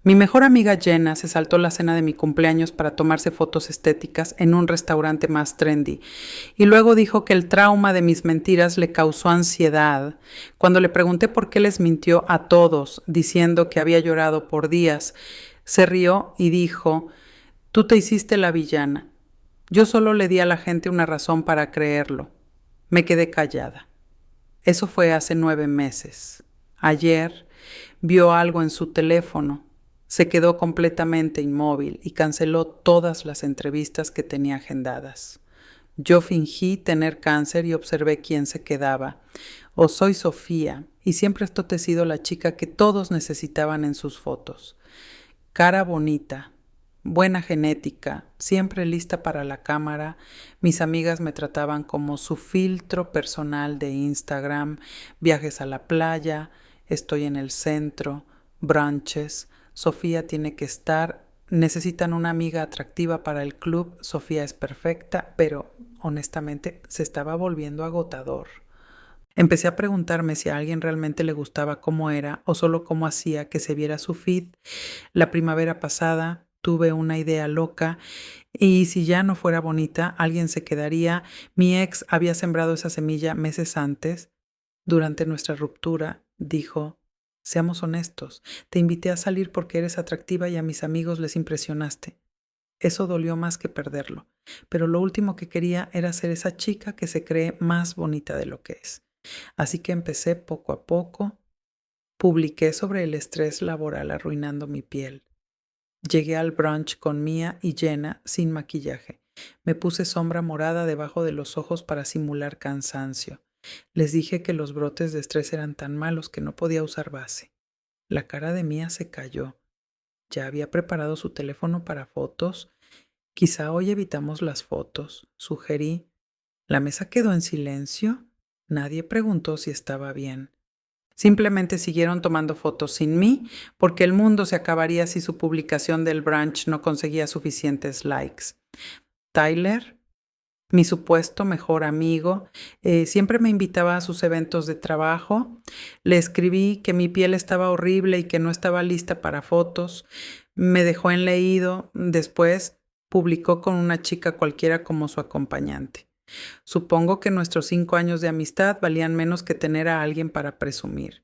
Mi mejor amiga Jenna se saltó la cena de mi cumpleaños para tomarse fotos estéticas en un restaurante más trendy y luego dijo que el trauma de mis mentiras le causó ansiedad. Cuando le pregunté por qué les mintió a todos diciendo que había llorado por días, se rió y dijo: "Tú te hiciste la villana. Yo solo le di a la gente una razón para creerlo". Me quedé callada. Eso fue hace 9 meses. Ayer vio algo en su teléfono, se quedó completamente inmóvil y canceló todas las entrevistas que tenía agendadas. Yo fingí tener cáncer y observé quién se quedaba. Soy Sofía y siempre he sido la chica que todos necesitaban en sus fotos. Cara bonita, buena genética, siempre lista para la cámara. Mis amigas me trataban como su filtro personal de Instagram, viajes a la playa, estoy en el centro, brunches. Sofía tiene que estar. Necesitan una amiga atractiva para el club. Sofía es perfecta, pero honestamente se estaba volviendo agotador. Empecé a preguntarme si a alguien realmente le gustaba cómo era o solo cómo hacía que se viera su feed. La primavera pasada tuve una idea loca y si ya no fuera bonita, alguien se quedaría. Mi ex había sembrado esa semilla meses antes. Durante nuestra ruptura, dijo: "Seamos honestos, te invité a salir porque eres atractiva y a mis amigos les impresionaste". Eso dolió más que perderlo, pero lo último que quería era ser esa chica que se cree más bonita de lo que es. Así que empecé poco a poco. Publiqué sobre el estrés laboral arruinando mi piel. Llegué al brunch con Mia y Jenna sin maquillaje. Me puse sombra morada debajo de los ojos para simular cansancio. Les dije que los brotes de estrés eran tan malos que no podía usar base. La cara de Mia se cayó. Ya había preparado su teléfono para fotos. Quizá hoy evitamos las fotos, sugerí. La mesa quedó en silencio. Nadie preguntó si estaba bien. Simplemente siguieron tomando fotos sin mí, porque el mundo se acabaría si su publicación del brunch no conseguía suficientes likes. Tyler, mi supuesto mejor amigo, siempre me invitaba a sus eventos de trabajo. Le escribí que mi piel estaba horrible y que no estaba lista para fotos. Me dejó en leído. Después publicó con una chica cualquiera como su acompañante. Supongo que nuestros 5 años de amistad valían menos que tener a alguien para presumir.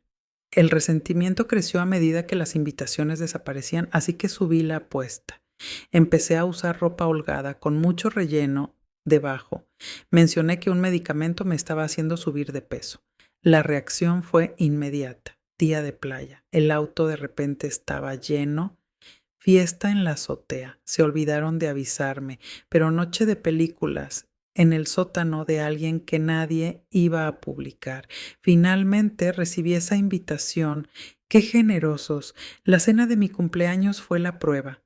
El resentimiento creció a medida que las invitaciones desaparecían, así que subí la apuesta. Empecé a usar ropa holgada con mucho relleno debajo. Mencioné que un medicamento me estaba haciendo subir de peso. La reacción fue inmediata. Día de playa. El auto de repente estaba lleno. Fiesta en la azotea. Se olvidaron de avisarme, pero noche de películas en el sótano de alguien que nadie iba a publicar. Finalmente recibí esa invitación. ¡Qué generosos! La cena de mi cumpleaños fue la prueba.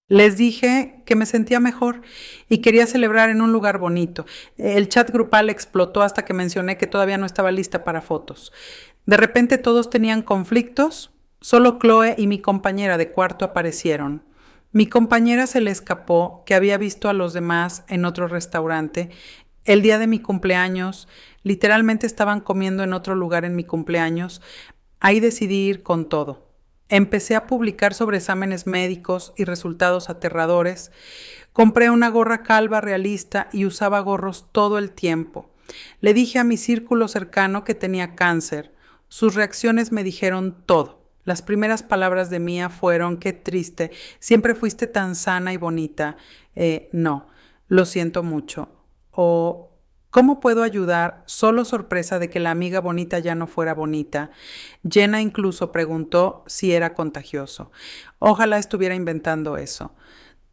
Les dije que me sentía mejor y quería celebrar en un lugar bonito. El chat grupal explotó hasta que mencioné que todavía no estaba lista para fotos. De repente todos tenían conflictos. Solo Chloe y mi compañera de cuarto aparecieron. Mi compañera se le escapó que había visto a los demás en otro restaurante. El día de mi cumpleaños, literalmente estaban comiendo en otro lugar en mi cumpleaños. Ahí decidí ir con todo. Empecé a publicar sobre exámenes médicos y resultados aterradores. Compré una gorra calva realista y usaba gorros todo el tiempo. Le dije a mi círculo cercano que tenía cáncer. Sus reacciones me dijeron todo. Las primeras palabras de Mía fueron: "Qué triste, siempre fuiste tan sana y bonita". No, lo siento mucho. O ¿cómo puedo ayudar? Solo sorpresa de que la amiga bonita ya no fuera bonita. Jenna incluso preguntó si era contagioso. Ojalá estuviera inventando eso.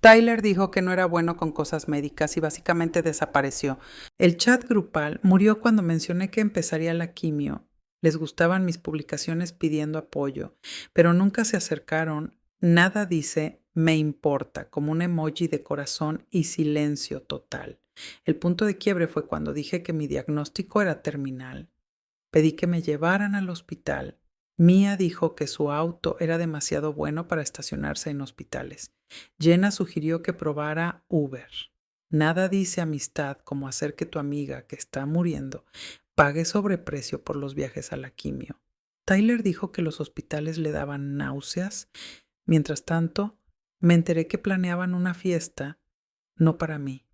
Tyler dijo que no era bueno con cosas médicas y básicamente desapareció. El chat grupal murió cuando mencioné que empezaría la quimio. Les gustaban mis publicaciones pidiendo apoyo, pero nunca se acercaron. Nada dice "me importa", como un emoji de corazón y silencio total. El punto de quiebre fue cuando dije que mi diagnóstico era terminal. Pedí que me llevaran al hospital. Mia dijo que su auto era demasiado bueno para estacionarse en hospitales. Jenna sugirió que probara Uber. Nada dice amistad como hacer que tu amiga, que está muriendo, pague sobreprecio por los viajes a la quimio. Tyler dijo que los hospitales le daban náuseas. Mientras tanto, me enteré que planeaban una fiesta, no para mí,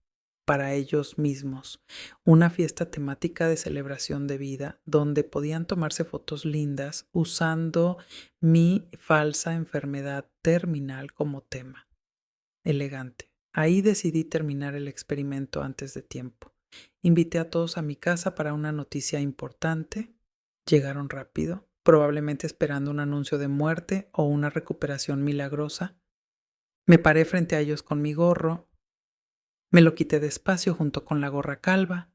para ellos mismos, una fiesta temática de celebración de vida donde podían tomarse fotos lindas usando mi falsa enfermedad terminal como tema. Elegante. Ahí decidí terminar el experimento antes de tiempo. Invité a todos a mi casa para una noticia importante. Llegaron rápido, probablemente esperando un anuncio de muerte o una recuperación milagrosa. Me paré frente a ellos con mi gorro. Me lo quité despacio junto con la gorra calva.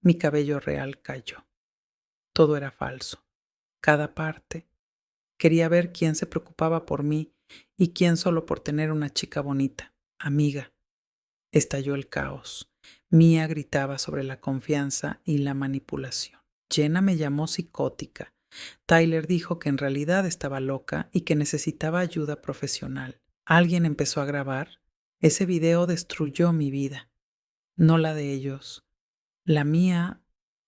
Mi cabello real cayó. Todo era falso. Cada parte. Quería ver quién se preocupaba por mí y quién solo por tener una chica bonita, amiga. Estalló el caos. Mía gritaba sobre la confianza y la manipulación. Jenna me llamó psicótica. Tyler dijo que en realidad estaba loca y que necesitaba ayuda profesional. Alguien empezó a grabar. Ese video destruyó mi vida, no la de ellos. La mía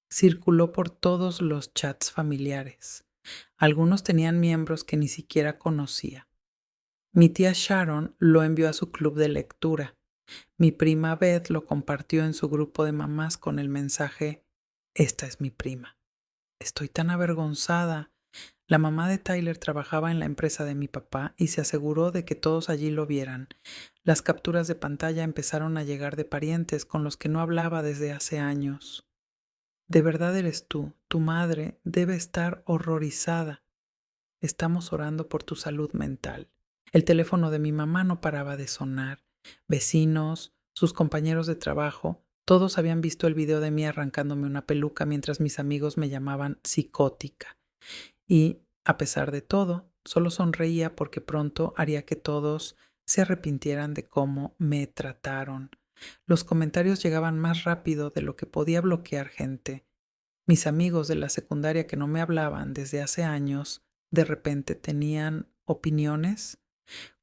circuló por todos los chats familiares. Algunos tenían miembros que ni siquiera conocía. Mi tía Sharon lo envió a su club de lectura. Mi prima Beth lo compartió en su grupo de mamás con el mensaje: «Esta es mi prima». Estoy tan avergonzada. La mamá de Tyler trabajaba en la empresa de mi papá y se aseguró de que todos allí lo vieran. Las capturas de pantalla empezaron a llegar de parientes con los que no hablaba desde hace años. De verdad eres tú. Tu madre debe estar horrorizada. Estamos orando por tu salud mental. El teléfono de mi mamá no paraba de sonar. Vecinos, sus compañeros de trabajo, todos habían visto el video de mí arrancándome una peluca mientras mis amigos me llamaban psicótica. Y, a pesar de todo, solo sonreía porque pronto haría que todos se arrepintieran de cómo me trataron. Los comentarios llegaban más rápido de lo que podía bloquear gente. Mis amigos de la secundaria que no me hablaban desde hace años, de repente tenían opiniones.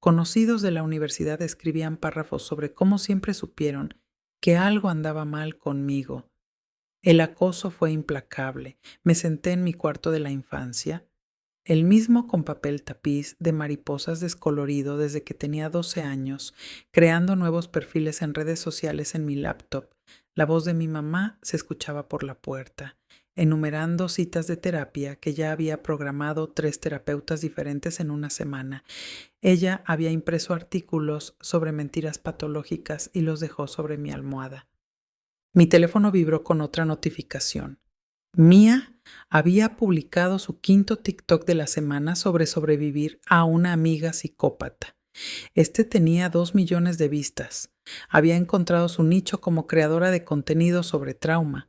Conocidos de la universidad escribían párrafos sobre cómo siempre supieron que algo andaba mal conmigo. El acoso fue implacable. Me senté en mi cuarto de la infancia, el mismo con papel tapiz de mariposas descolorido desde que tenía 12 años, creando nuevos perfiles en redes sociales en mi laptop. La voz de mi mamá se escuchaba por la puerta, enumerando citas de terapia que ya había programado 3 terapeutas diferentes en una semana. Ella había impreso artículos sobre mentiras patológicas y los dejó sobre mi almohada. Mi teléfono vibró con otra notificación. Mía había publicado su 5º TikTok de la semana sobre sobrevivir a una amiga psicópata. Este tenía 2 millones de vistas. Había encontrado su nicho como creadora de contenido sobre trauma.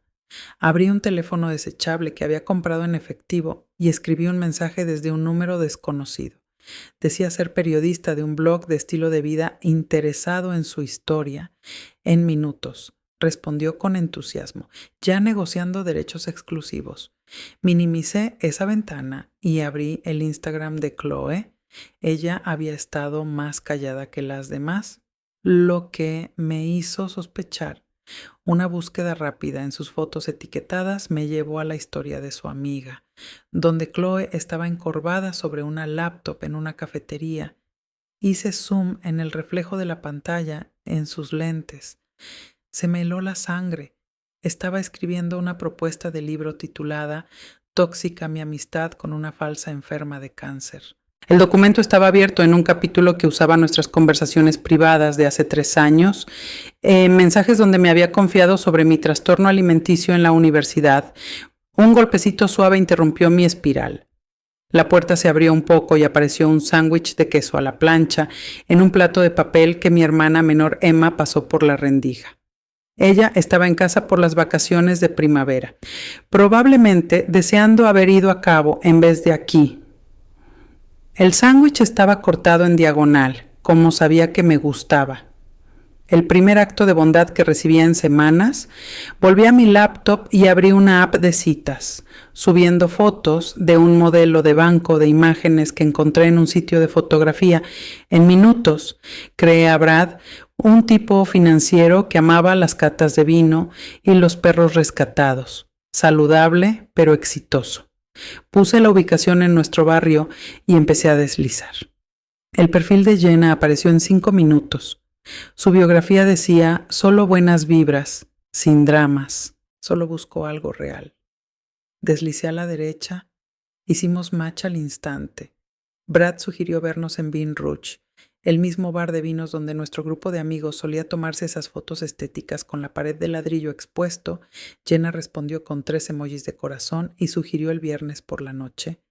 Abrí un teléfono desechable que había comprado en efectivo y escribí un mensaje desde un número desconocido. Decía ser periodista de un blog de estilo de vida interesado en su historia. En minutos respondió con entusiasmo, ya negociando derechos exclusivos. Minimicé esa ventana y abrí el Instagram de Chloe. Ella había estado más callada que las demás, lo que me hizo sospechar. Una búsqueda rápida en sus fotos etiquetadas me llevó a la historia de su amiga, donde Chloe estaba encorvada sobre una laptop en una cafetería. Hice zoom en el reflejo de la pantalla en sus lentes. Se me heló la sangre. Estaba escribiendo una propuesta de libro titulada «Tóxica mi amistad con una falsa enferma de cáncer». El documento estaba abierto en un capítulo que usaba nuestras conversaciones privadas de hace 3 años, mensajes donde me había confiado sobre mi trastorno alimenticio en la universidad. Un golpecito suave interrumpió mi espiral. La puerta se abrió un poco y apareció un sándwich de queso a la plancha en un plato de papel que mi hermana menor Emma pasó por la rendija. Ella estaba en casa por las vacaciones de primavera, probablemente deseando haber ido a cabo en vez de aquí. El sándwich estaba cortado en diagonal, como sabía que me gustaba. El primer acto de bondad que recibía en semanas, volví a mi laptop y abrí una app de citas, subiendo fotos de un modelo de banco de imágenes que encontré en un sitio de fotografía. En minutos, creé a Brad, un tipo financiero que amaba las catas de vino y los perros rescatados, saludable pero exitoso. Puse la ubicación en nuestro barrio y empecé a deslizar. El perfil de Jenna apareció en 5 minutos. Su biografía decía: solo buenas vibras, sin dramas, solo buscó algo real. Deslicé a la derecha, hicimos match al instante. Brad sugirió vernos en Vin Rouge, el mismo bar de vinos donde nuestro grupo de amigos solía tomarse esas fotos estéticas con la pared de ladrillo expuesto. Jenna respondió con 3 emojis de corazón y sugirió el viernes por la noche.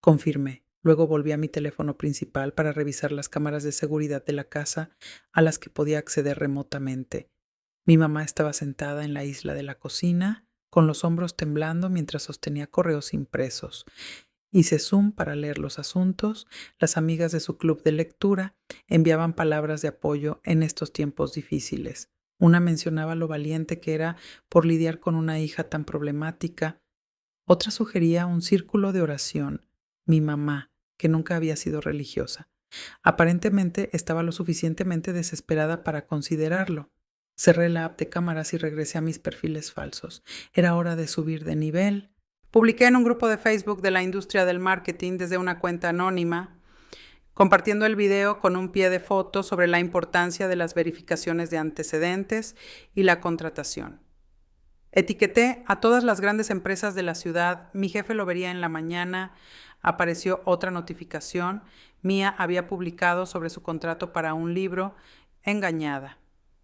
Confirmé. Luego volví a mi teléfono principal para revisar las cámaras de seguridad de la casa a las que podía acceder remotamente. Mi mamá estaba sentada en la isla de la cocina, con los hombros temblando mientras sostenía correos impresos. Hice zoom para leer los asuntos. Las amigas de su club de lectura enviaban palabras de apoyo en estos tiempos difíciles. Una mencionaba lo valiente que era por lidiar con una hija tan problemática. Otra sugería un círculo de oración. Mi mamá, que nunca había sido religiosa. Aparentemente estaba lo suficientemente desesperada para considerarlo. Cerré la app de cámaras y regresé a mis perfiles falsos. Era hora de subir de nivel. Publiqué en un grupo de Facebook de la industria del marketing desde una cuenta anónima, compartiendo el video con un pie de foto sobre la importancia de las verificaciones de antecedentes y la contratación. Etiqueté a todas las grandes empresas de la ciudad. Mi jefe lo vería en la mañana. Apareció otra notificación. Mía había publicado sobre su contrato para un libro. Engañada.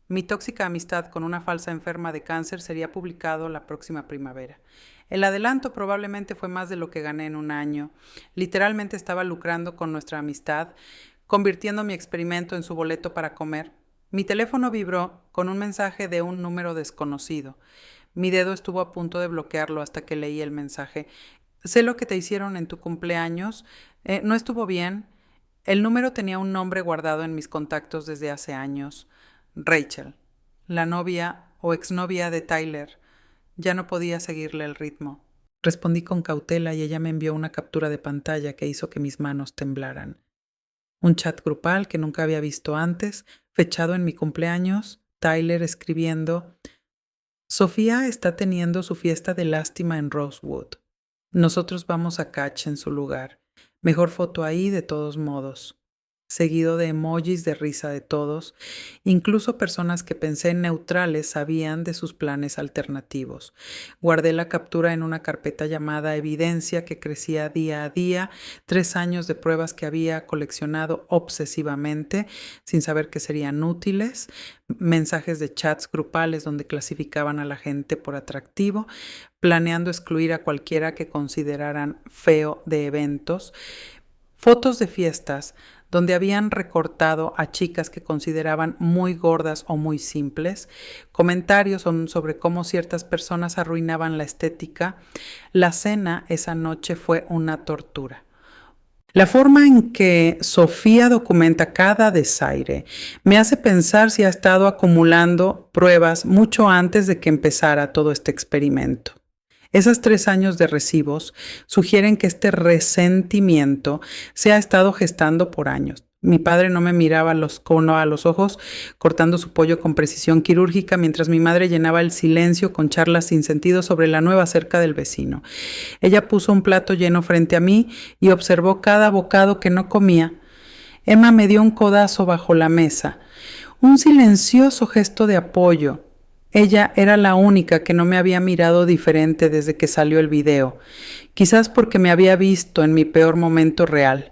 Mi tóxica amistad con una falsa enferma de cáncer sería publicado la próxima primavera. El adelanto probablemente fue más de lo que gané en un año. Literalmente estaba lucrando con nuestra amistad, convirtiendo mi experimento en su boleto para comer. Mi teléfono vibró con un mensaje de un número desconocido. Mi dedo estuvo a punto de bloquearlo hasta que leí el mensaje. Sé lo que te hicieron en tu cumpleaños. No estuvo bien. El número tenía un nombre guardado en mis contactos desde hace años. Rachel, la novia o exnovia de Tyler. Ya no podía seguirle el ritmo. Respondí con cautela y ella me envió una captura de pantalla que hizo que mis manos temblaran. Un chat grupal que nunca había visto antes, fechado en mi cumpleaños, Tyler escribiendo: Sofía está teniendo su fiesta de lástima en Rosewood. Nosotros vamos a Catch en su lugar. Mejor foto ahí de todos modos. Seguido de emojis de risa de todos. Incluso personas que pensé neutrales sabían de sus planes alternativos. Guardé la captura en una carpeta llamada Evidencia que crecía día a día, 3 años de pruebas que había coleccionado obsesivamente, sin saber que serían útiles, mensajes de chats grupales donde clasificaban a la gente por atractivo, planeando excluir a cualquiera que consideraran feo de eventos, fotos de fiestas donde habían recortado a chicas que consideraban muy gordas o muy simples, comentarios sobre cómo ciertas personas arruinaban la estética. La cena esa noche fue una tortura. La forma en que Sofía documenta cada desaire me hace pensar si ha estado acumulando pruebas mucho antes de que empezara todo este experimento. Esos 3 años de recibos sugieren que este resentimiento se ha estado gestando por años. Mi padre no me miraba a los ojos cortando su pollo con precisión quirúrgica mientras mi madre llenaba el silencio con charlas sin sentido sobre la nueva cerca del vecino. Ella puso un plato lleno frente a mí y observó cada bocado que no comía. Emma me dio un codazo bajo la mesa, un silencioso gesto de apoyo. Ella era la única que no me había mirado diferente desde que salió el video, quizás porque me había visto en mi peor momento real,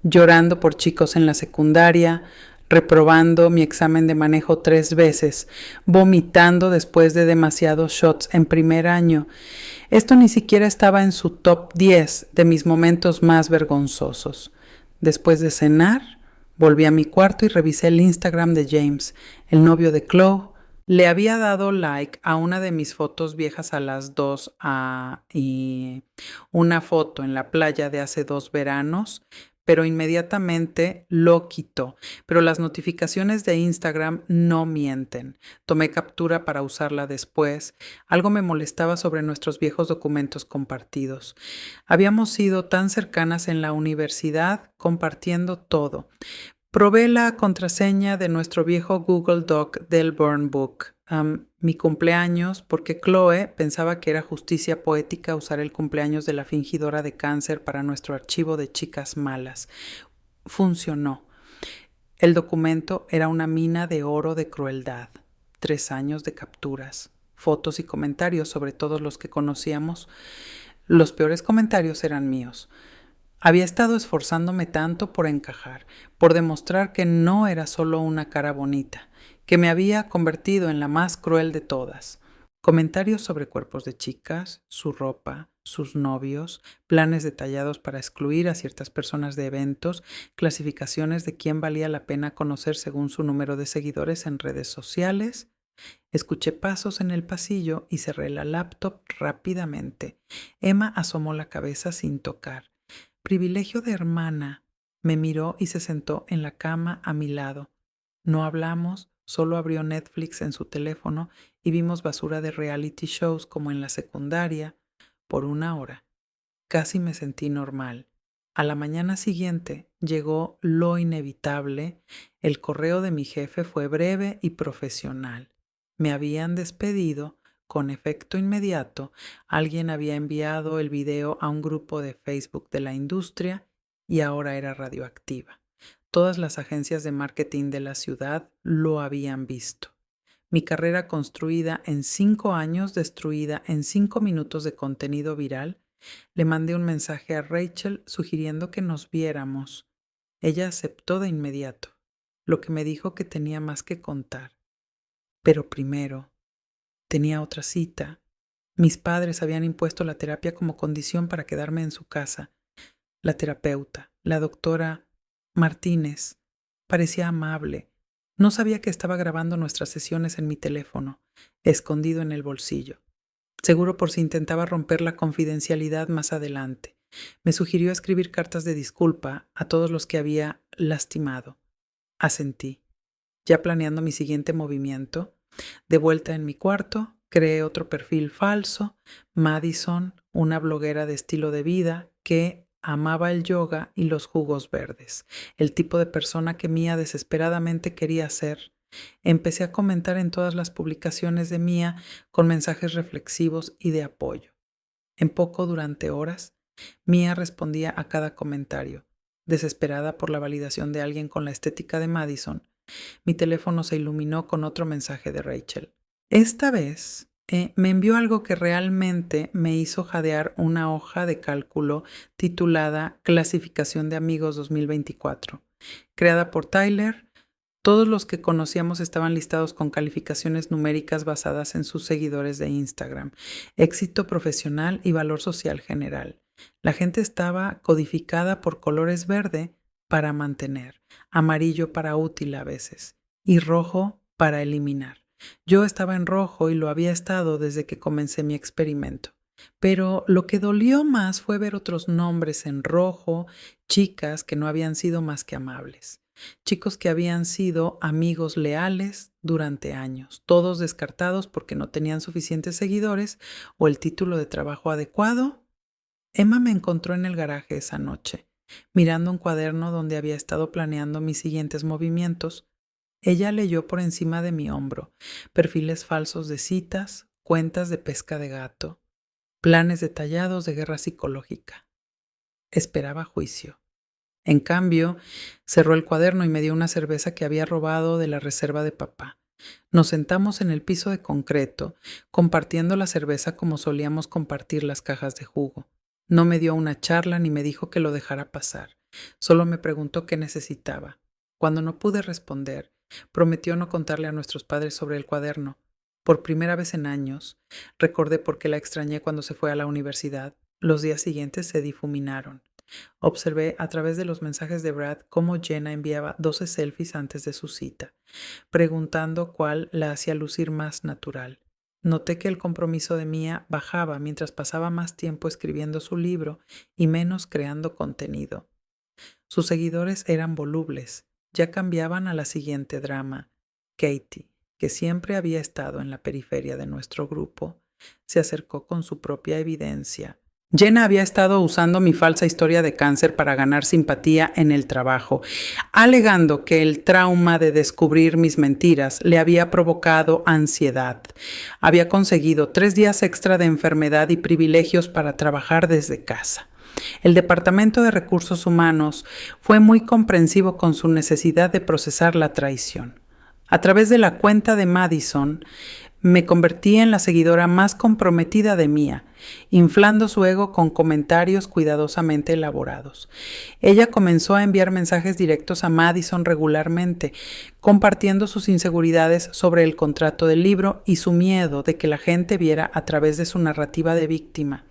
llorando por chicos en la secundaria, reprobando mi examen de manejo 3 veces, vomitando después de demasiados shots en primer año. Esto ni siquiera estaba en su top 10 de mis momentos más vergonzosos. Después de cenar, volví a mi cuarto y revisé el Instagram de James, el novio de Chloe. Le había dado like a una de mis fotos viejas a las 2 y una foto en la playa de hace 2 veranos, pero inmediatamente lo quitó. Pero las notificaciones de Instagram no mienten. Tomé captura para usarla después. Algo me molestaba sobre nuestros viejos documentos compartidos. Habíamos sido tan cercanas en la universidad, compartiendo todo. Probé la contraseña de nuestro viejo Google Doc del Burn Book, mi cumpleaños, porque Chloe pensaba que era justicia poética usar el cumpleaños de la fingidora de cáncer para nuestro archivo de chicas malas. Funcionó. El documento era una mina de oro de crueldad. 3 años de capturas, fotos y comentarios sobre todos los que conocíamos. Los peores comentarios eran míos. Había estado esforzándome tanto por encajar, por demostrar que no era solo una cara bonita, que me había convertido en la más cruel de todas. Comentarios sobre cuerpos de chicas, su ropa, sus novios, planes detallados para excluir a ciertas personas de eventos, clasificaciones de quién valía la pena conocer según su número de seguidores en redes sociales. Escuché pasos en el pasillo y cerré la laptop rápidamente. Emma asomó la cabeza sin tocar. Privilegio de hermana. Me miró y se sentó en la cama a mi lado. No hablamos, solo abrió Netflix en su teléfono y vimos basura de reality shows como en la secundaria por 1 hora. Casi me sentí normal. A la mañana siguiente llegó lo inevitable. El correo de mi jefe fue breve y profesional. Me habían despedido. Con efecto inmediato, alguien había enviado el video a un grupo de Facebook de la industria y ahora era radioactiva. Todas las agencias de marketing de la ciudad lo habían visto. Mi carrera construida en 5 años, destruida en 5 minutos de contenido viral. Le mandé un mensaje a Rachel sugiriendo que nos viéramos. Ella aceptó de inmediato, lo que me dijo que tenía más que contar. Pero primero, tenía otra cita. Mis padres habían impuesto la terapia como condición para quedarme en su casa. La terapeuta, la doctora Martínez, parecía amable. No sabía que estaba grabando nuestras sesiones en mi teléfono, escondido en el bolsillo. Seguro por si intentaba romper la confidencialidad más adelante. Me sugirió escribir cartas de disculpa a todos los que había lastimado. Asentí. Ya planeando mi siguiente movimiento, de vuelta en mi cuarto, creé otro perfil falso, Madison, una bloguera de estilo de vida que amaba el yoga y los jugos verdes, el tipo de persona que Mía desesperadamente quería ser. Empecé a comentar en todas las publicaciones de Mía con mensajes reflexivos y de apoyo. En poco, durante horas, Mía respondía a cada comentario. Desesperada por la validación de alguien con la estética de Madison, mi teléfono se iluminó con otro mensaje de Rachel. Esta vez me envió algo que realmente me hizo jadear una hoja de cálculo titulada Clasificación de Amigos 2024. Creada por Tyler, todos los que conocíamos estaban listados con calificaciones numéricas basadas en sus seguidores de Instagram, éxito profesional y valor social general. La gente estaba codificada por colores verde para mantener, amarillo para útil a veces, y rojo para eliminar. Yo estaba en rojo y lo había estado desde que comencé mi experimento. Pero lo que dolió más fue ver otros nombres en rojo, chicas que no habían sido más que amables, chicos que habían sido amigos leales durante años, todos descartados porque no tenían suficientes seguidores o el título de trabajo adecuado. Emma me encontró en el garaje esa noche, mirando un cuaderno donde había estado planeando mis siguientes movimientos. Ella leyó por encima de mi hombro perfiles falsos de citas, cuentas de pesca de gato, planes detallados de guerra psicológica. Esperaba juicio. En cambio, cerró el cuaderno y me dio una cerveza que había robado de la reserva de papá. Nos sentamos en el piso de concreto, compartiendo la cerveza como solíamos compartir las cajas de jugo. No me dio una charla ni me dijo que lo dejara pasar. Solo me preguntó qué necesitaba. Cuando no pude responder, prometió no contarle a nuestros padres sobre el cuaderno. Por primera vez en años, recordé por qué la extrañé cuando se fue a la universidad. Los días siguientes se difuminaron. Observé a través de los mensajes de Brad cómo Jenna enviaba 12 selfies antes de su cita, preguntando cuál la hacía lucir más natural. Noté que el compromiso de Mía bajaba mientras pasaba más tiempo escribiendo su libro y menos creando contenido. Sus seguidores eran volubles, ya cambiaban a la siguiente drama. Katie, que siempre había estado en la periferia de nuestro grupo, se acercó con su propia evidencia. Jenna había estado usando mi falsa historia de cáncer para ganar simpatía en el trabajo, alegando que el trauma de descubrir mis mentiras le había provocado ansiedad. Había conseguido 3 días extra de enfermedad y privilegios para trabajar desde casa. El Departamento de Recursos Humanos fue muy comprensivo con su necesidad de procesar la traición. A través de la cuenta de Madison, me convertí en la seguidora más comprometida de Mia, inflando su ego con comentarios cuidadosamente elaborados. Ella comenzó a enviar mensajes directos a Madison regularmente, compartiendo sus inseguridades sobre el contrato del libro y su miedo de que la gente viera a través de su narrativa de víctima.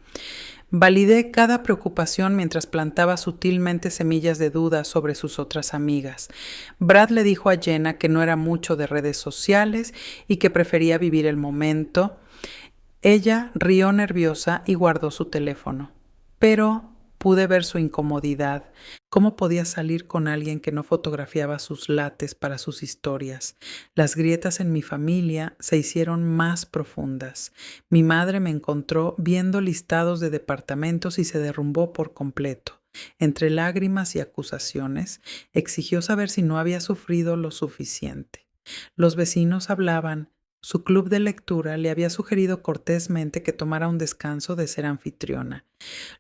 Validé cada preocupación mientras plantaba sutilmente semillas de duda sobre sus otras amigas. Brad le dijo a Jenna que no era mucho de redes sociales y que prefería vivir el momento. Ella rió nerviosa y guardó su teléfono. Pero pude ver su incomodidad. ¿Cómo podía salir con alguien que no fotografiaba sus lates para sus historias? Las grietas en mi familia se hicieron más profundas. Mi madre me encontró viendo listados de departamentos y se derrumbó por completo. Entre lágrimas y acusaciones, exigió saber si no había sufrido lo suficiente. Los vecinos hablaban. Su club de lectura le había sugerido cortésmente que tomara un descanso de ser anfitriona.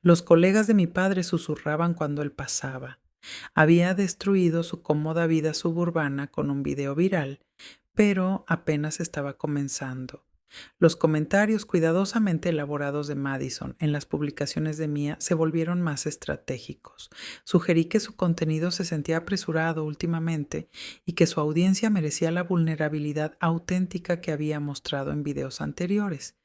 Los colegas de mi padre susurraban cuando él pasaba. Había destruido su cómoda vida suburbana con un video viral, pero apenas estaba comenzando. Los comentarios cuidadosamente elaborados de Madison en las publicaciones de Mia se volvieron más estratégicos. Sugerí que su contenido se sentía apresurado últimamente y que su audiencia merecía la vulnerabilidad auténtica que había mostrado en videos anteriores.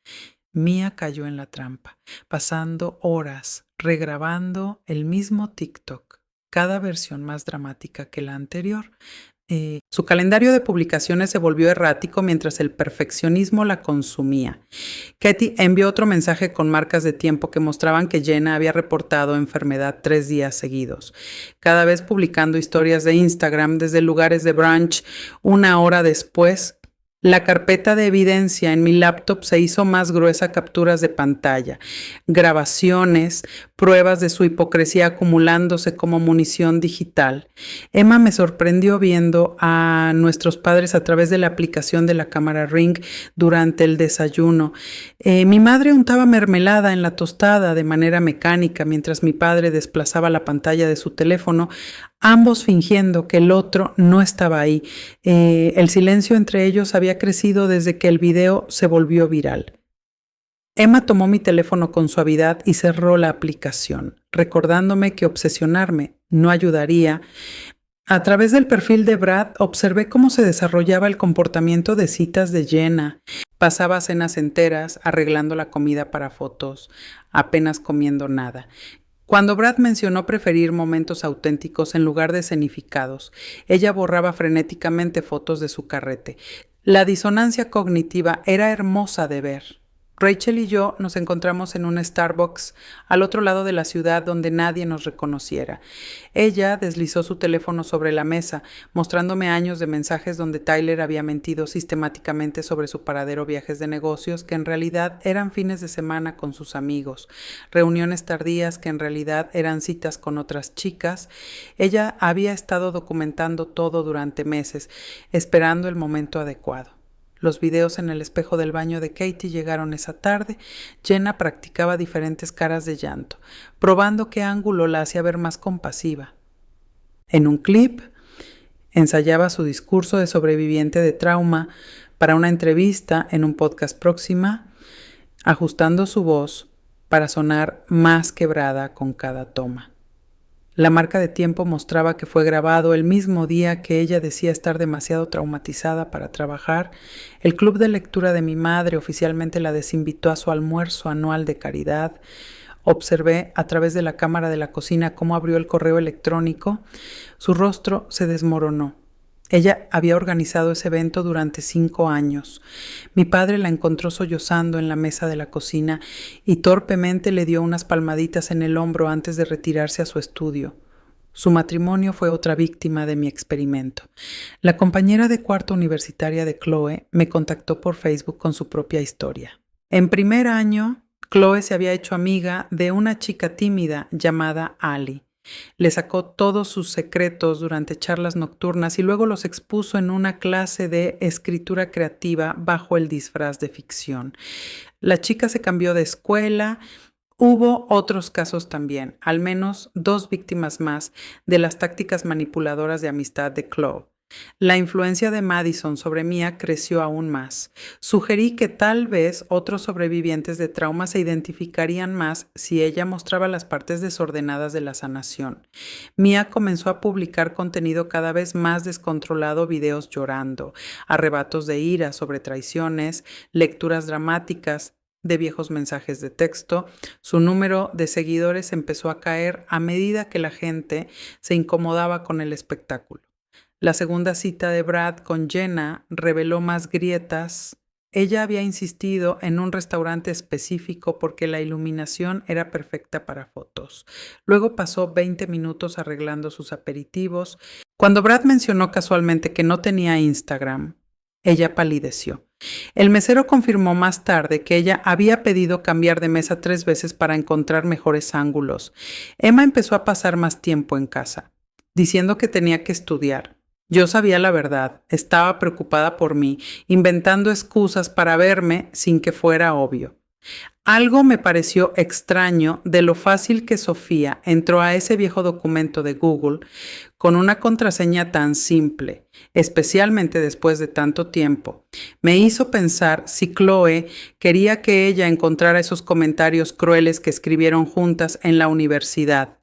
Mia cayó en la trampa, pasando horas regrabando el mismo TikTok, cada versión más dramática que la anterior. Su calendario de publicaciones se volvió errático mientras el perfeccionismo la consumía. Katie envió otro mensaje con marcas de tiempo que mostraban que Jenna había reportado enfermedad 3 días seguidos, cada vez publicando historias de Instagram desde lugares de brunch 1 hora después. La carpeta de evidencia en mi laptop se hizo más gruesa, capturas de pantalla, grabaciones, pruebas de su hipocresía acumulándose como munición digital. Emma me sorprendió viendo a nuestros padres a través de la aplicación de la cámara Ring durante el desayuno. Mi madre untaba mermelada en la tostada de manera mecánica mientras mi padre desplazaba la pantalla de su teléfono, ambos fingiendo que el otro no estaba ahí. El silencio entre ellos había crecido desde que el video se volvió viral. Emma tomó mi teléfono con suavidad y cerró la aplicación, recordándome que obsesionarme no ayudaría. A través del perfil de Brad observé cómo se desarrollaba el comportamiento de citas de Jenna. Pasaba cenas enteras arreglando la comida para fotos, apenas comiendo nada. Cuando Brad mencionó preferir momentos auténticos en lugar de escenificados, ella borraba frenéticamente fotos de su carrete. La disonancia cognitiva era hermosa de ver. Rachel y yo nos encontramos en un Starbucks al otro lado de la ciudad donde nadie nos reconociera. Ella deslizó su teléfono sobre la mesa, mostrándome años de mensajes donde Tyler había mentido sistemáticamente sobre su paradero, viajes de negocios que en realidad eran fines de semana con sus amigos, reuniones tardías que en realidad eran citas con otras chicas. Ella había estado documentando todo durante meses, esperando el momento adecuado. Los videos en el espejo del baño de Katie llegaron esa tarde. Jenna practicaba diferentes caras de llanto, probando qué ángulo la hacía ver más compasiva. En un clip, ensayaba su discurso de sobreviviente de trauma para una entrevista en un podcast próxima, ajustando su voz para sonar más quebrada con cada toma. La marca de tiempo mostraba que fue grabado el mismo día que ella decía estar demasiado traumatizada para trabajar. El club de lectura de mi madre oficialmente la desinvitó a su almuerzo anual de caridad. Observé a través de la cámara de la cocina cómo abrió el correo electrónico. Su rostro se desmoronó. Ella había organizado ese evento durante 5 años. Mi padre la encontró sollozando en la mesa de la cocina y torpemente le dio unas palmaditas en el hombro antes de retirarse a su estudio. Su matrimonio fue otra víctima de mi experimento. La compañera de cuarto universitaria de Chloe me contactó por Facebook con su propia historia. En primer año, Chloe se había hecho amiga de una chica tímida llamada Ali. Le sacó todos sus secretos durante charlas nocturnas y luego los expuso en una clase de escritura creativa bajo el disfraz de ficción. La chica se cambió de escuela, Hubo otros casos también, al menos 2 víctimas más de las tácticas manipuladoras de amistad de Chloe. La influencia de Madison sobre Mia creció aún más. Sugerí que tal vez otros sobrevivientes de trauma se identificarían más si ella mostraba las partes desordenadas de la sanación. Mia comenzó a publicar contenido cada vez más descontrolado, videos llorando, arrebatos de ira sobre traiciones, lecturas dramáticas de viejos mensajes de texto. Su número de seguidores empezó a caer a medida que la gente se incomodaba con el espectáculo. La segunda cita de Brad con Jenna reveló más grietas. Ella había insistido en un restaurante específico porque la iluminación era perfecta para fotos. Luego pasó 20 minutos arreglando sus aperitivos. Cuando Brad mencionó casualmente que no tenía Instagram, ella palideció. El mesero confirmó más tarde que ella había pedido cambiar de mesa 3 veces para encontrar mejores ángulos. Emma empezó a pasar más tiempo en casa, diciendo que tenía que estudiar. Yo sabía la verdad, estaba preocupada por mí, inventando excusas para verme sin que fuera obvio. Algo me pareció extraño de lo fácil que Sofía entró a ese viejo documento de Google con una contraseña tan simple, especialmente después de tanto tiempo. Me hizo pensar si Chloe quería que ella encontrara esos comentarios crueles que escribieron juntas en la universidad.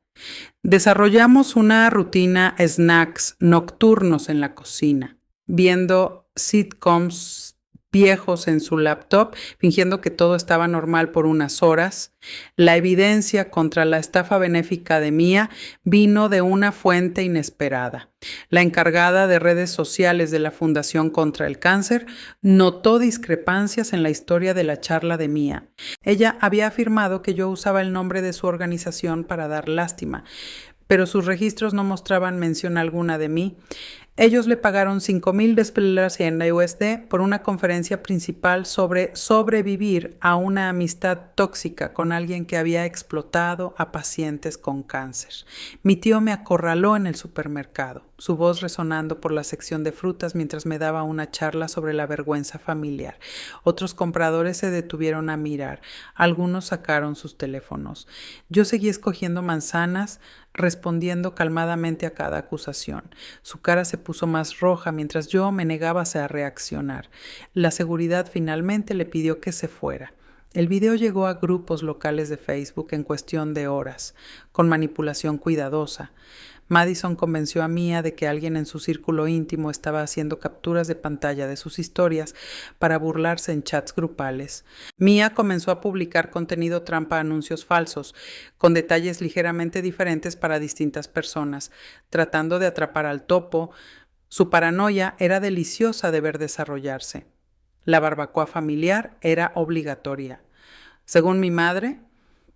Desarrollamos una rutina snacks nocturnos en la cocina, viendo sitcoms viejos en su laptop, fingiendo que todo estaba normal por unas horas. La evidencia contra la estafa benéfica de Mia vino de una fuente inesperada. La encargada de redes sociales de la Fundación contra el Cáncer notó discrepancias en la historia de la charla de Mia. Ella había afirmado que yo usaba el nombre de su organización para dar lástima, pero sus registros no mostraban mención alguna de mí. Ellos le pagaron $5,000 en USD por una conferencia principal sobre sobrevivir a una amistad tóxica con alguien que había explotado a pacientes con cáncer. Mi tío me acorraló en el supermercado, su voz resonando por la sección de frutas mientras me daba una charla sobre la vergüenza familiar. Otros compradores se detuvieron a mirar, algunos sacaron sus teléfonos. Yo seguí escogiendo manzanas, respondiendo calmadamente a cada acusación. Su cara se puso más roja mientras yo me negaba a reaccionar. La seguridad finalmente le pidió que se fuera. El video llegó a grupos locales de Facebook en cuestión de horas, con manipulación cuidadosa. Madison convenció a Mia de que alguien en su círculo íntimo estaba haciendo capturas de pantalla de sus historias para burlarse en chats grupales. Mia comenzó a publicar contenido trampa anuncios falsos, con detalles ligeramente diferentes para distintas personas, tratando de atrapar al topo. Su paranoia era deliciosa de ver desarrollarse. La barbacoa familiar era obligatoria. Según mi madre,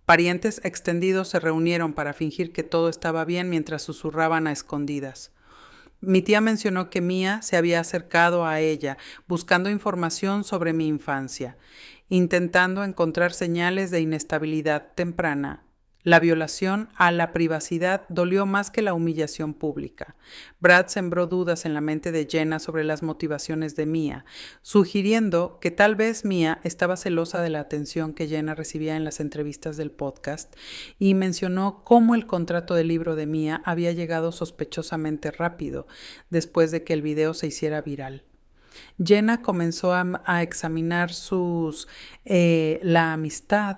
parientes extendidos se reunieron para fingir que todo estaba bien mientras susurraban a escondidas. Mi tía mencionó que Mia se había acercado a ella buscando información sobre mi infancia, intentando encontrar señales de inestabilidad temprana. La violación a la privacidad dolió más que la humillación pública. Brad sembró dudas en la mente de Jenna sobre las motivaciones de Mia, sugiriendo que tal vez Mia estaba celosa de la atención que Jenna recibía en las entrevistas del podcast, y mencionó cómo el contrato del libro de Mia había llegado sospechosamente rápido después de que el video se hiciera viral. Jenna comenzó a examinar la amistad.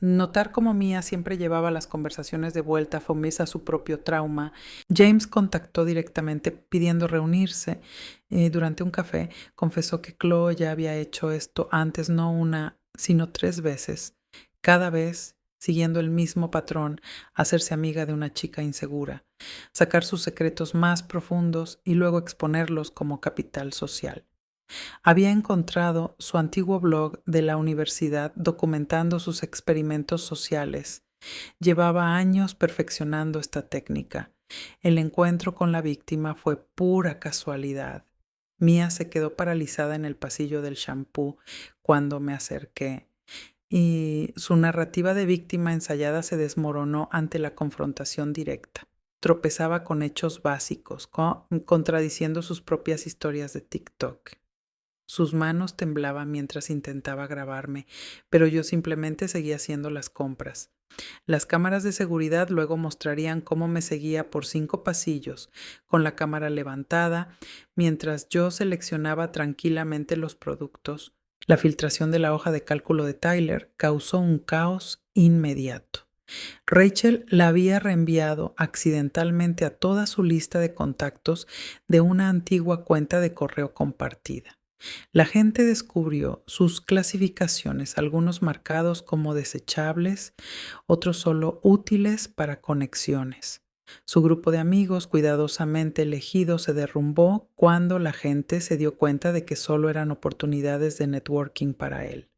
Notar cómo Mia siempre llevaba las conversaciones de vuelta a su propio trauma. James contactó directamente pidiendo reunirse. Durante un café confesó que Chloe ya había hecho esto antes, no una, sino 3 veces. Cada vez siguiendo el mismo patrón, hacerse amiga de una chica insegura, sacar sus secretos más profundos y luego exponerlos como capital social. Había encontrado su antiguo blog de la universidad documentando sus experimentos sociales. Llevaba años perfeccionando esta técnica. El encuentro con la víctima fue pura casualidad. Mia se quedó paralizada en el pasillo del shampoo cuando me acerqué, y su narrativa de víctima ensayada se desmoronó ante la confrontación directa. Tropezaba con hechos básicos, contradiciendo sus propias historias de TikTok. Sus manos temblaban mientras intentaba grabarme, pero yo simplemente seguía haciendo las compras. Las cámaras de seguridad luego mostrarían cómo me seguía por 5 pasillos, con la cámara levantada, mientras yo seleccionaba tranquilamente los productos. La filtración de la hoja de cálculo de Tyler causó un caos inmediato. Rachel la había reenviado accidentalmente a toda su lista de contactos de una antigua cuenta de correo compartida. La gente descubrió sus clasificaciones, algunos marcados como desechables, otros solo útiles para conexiones. Su grupo de amigos cuidadosamente elegido se derrumbó cuando la gente se dio cuenta de que solo eran oportunidades de networking para él.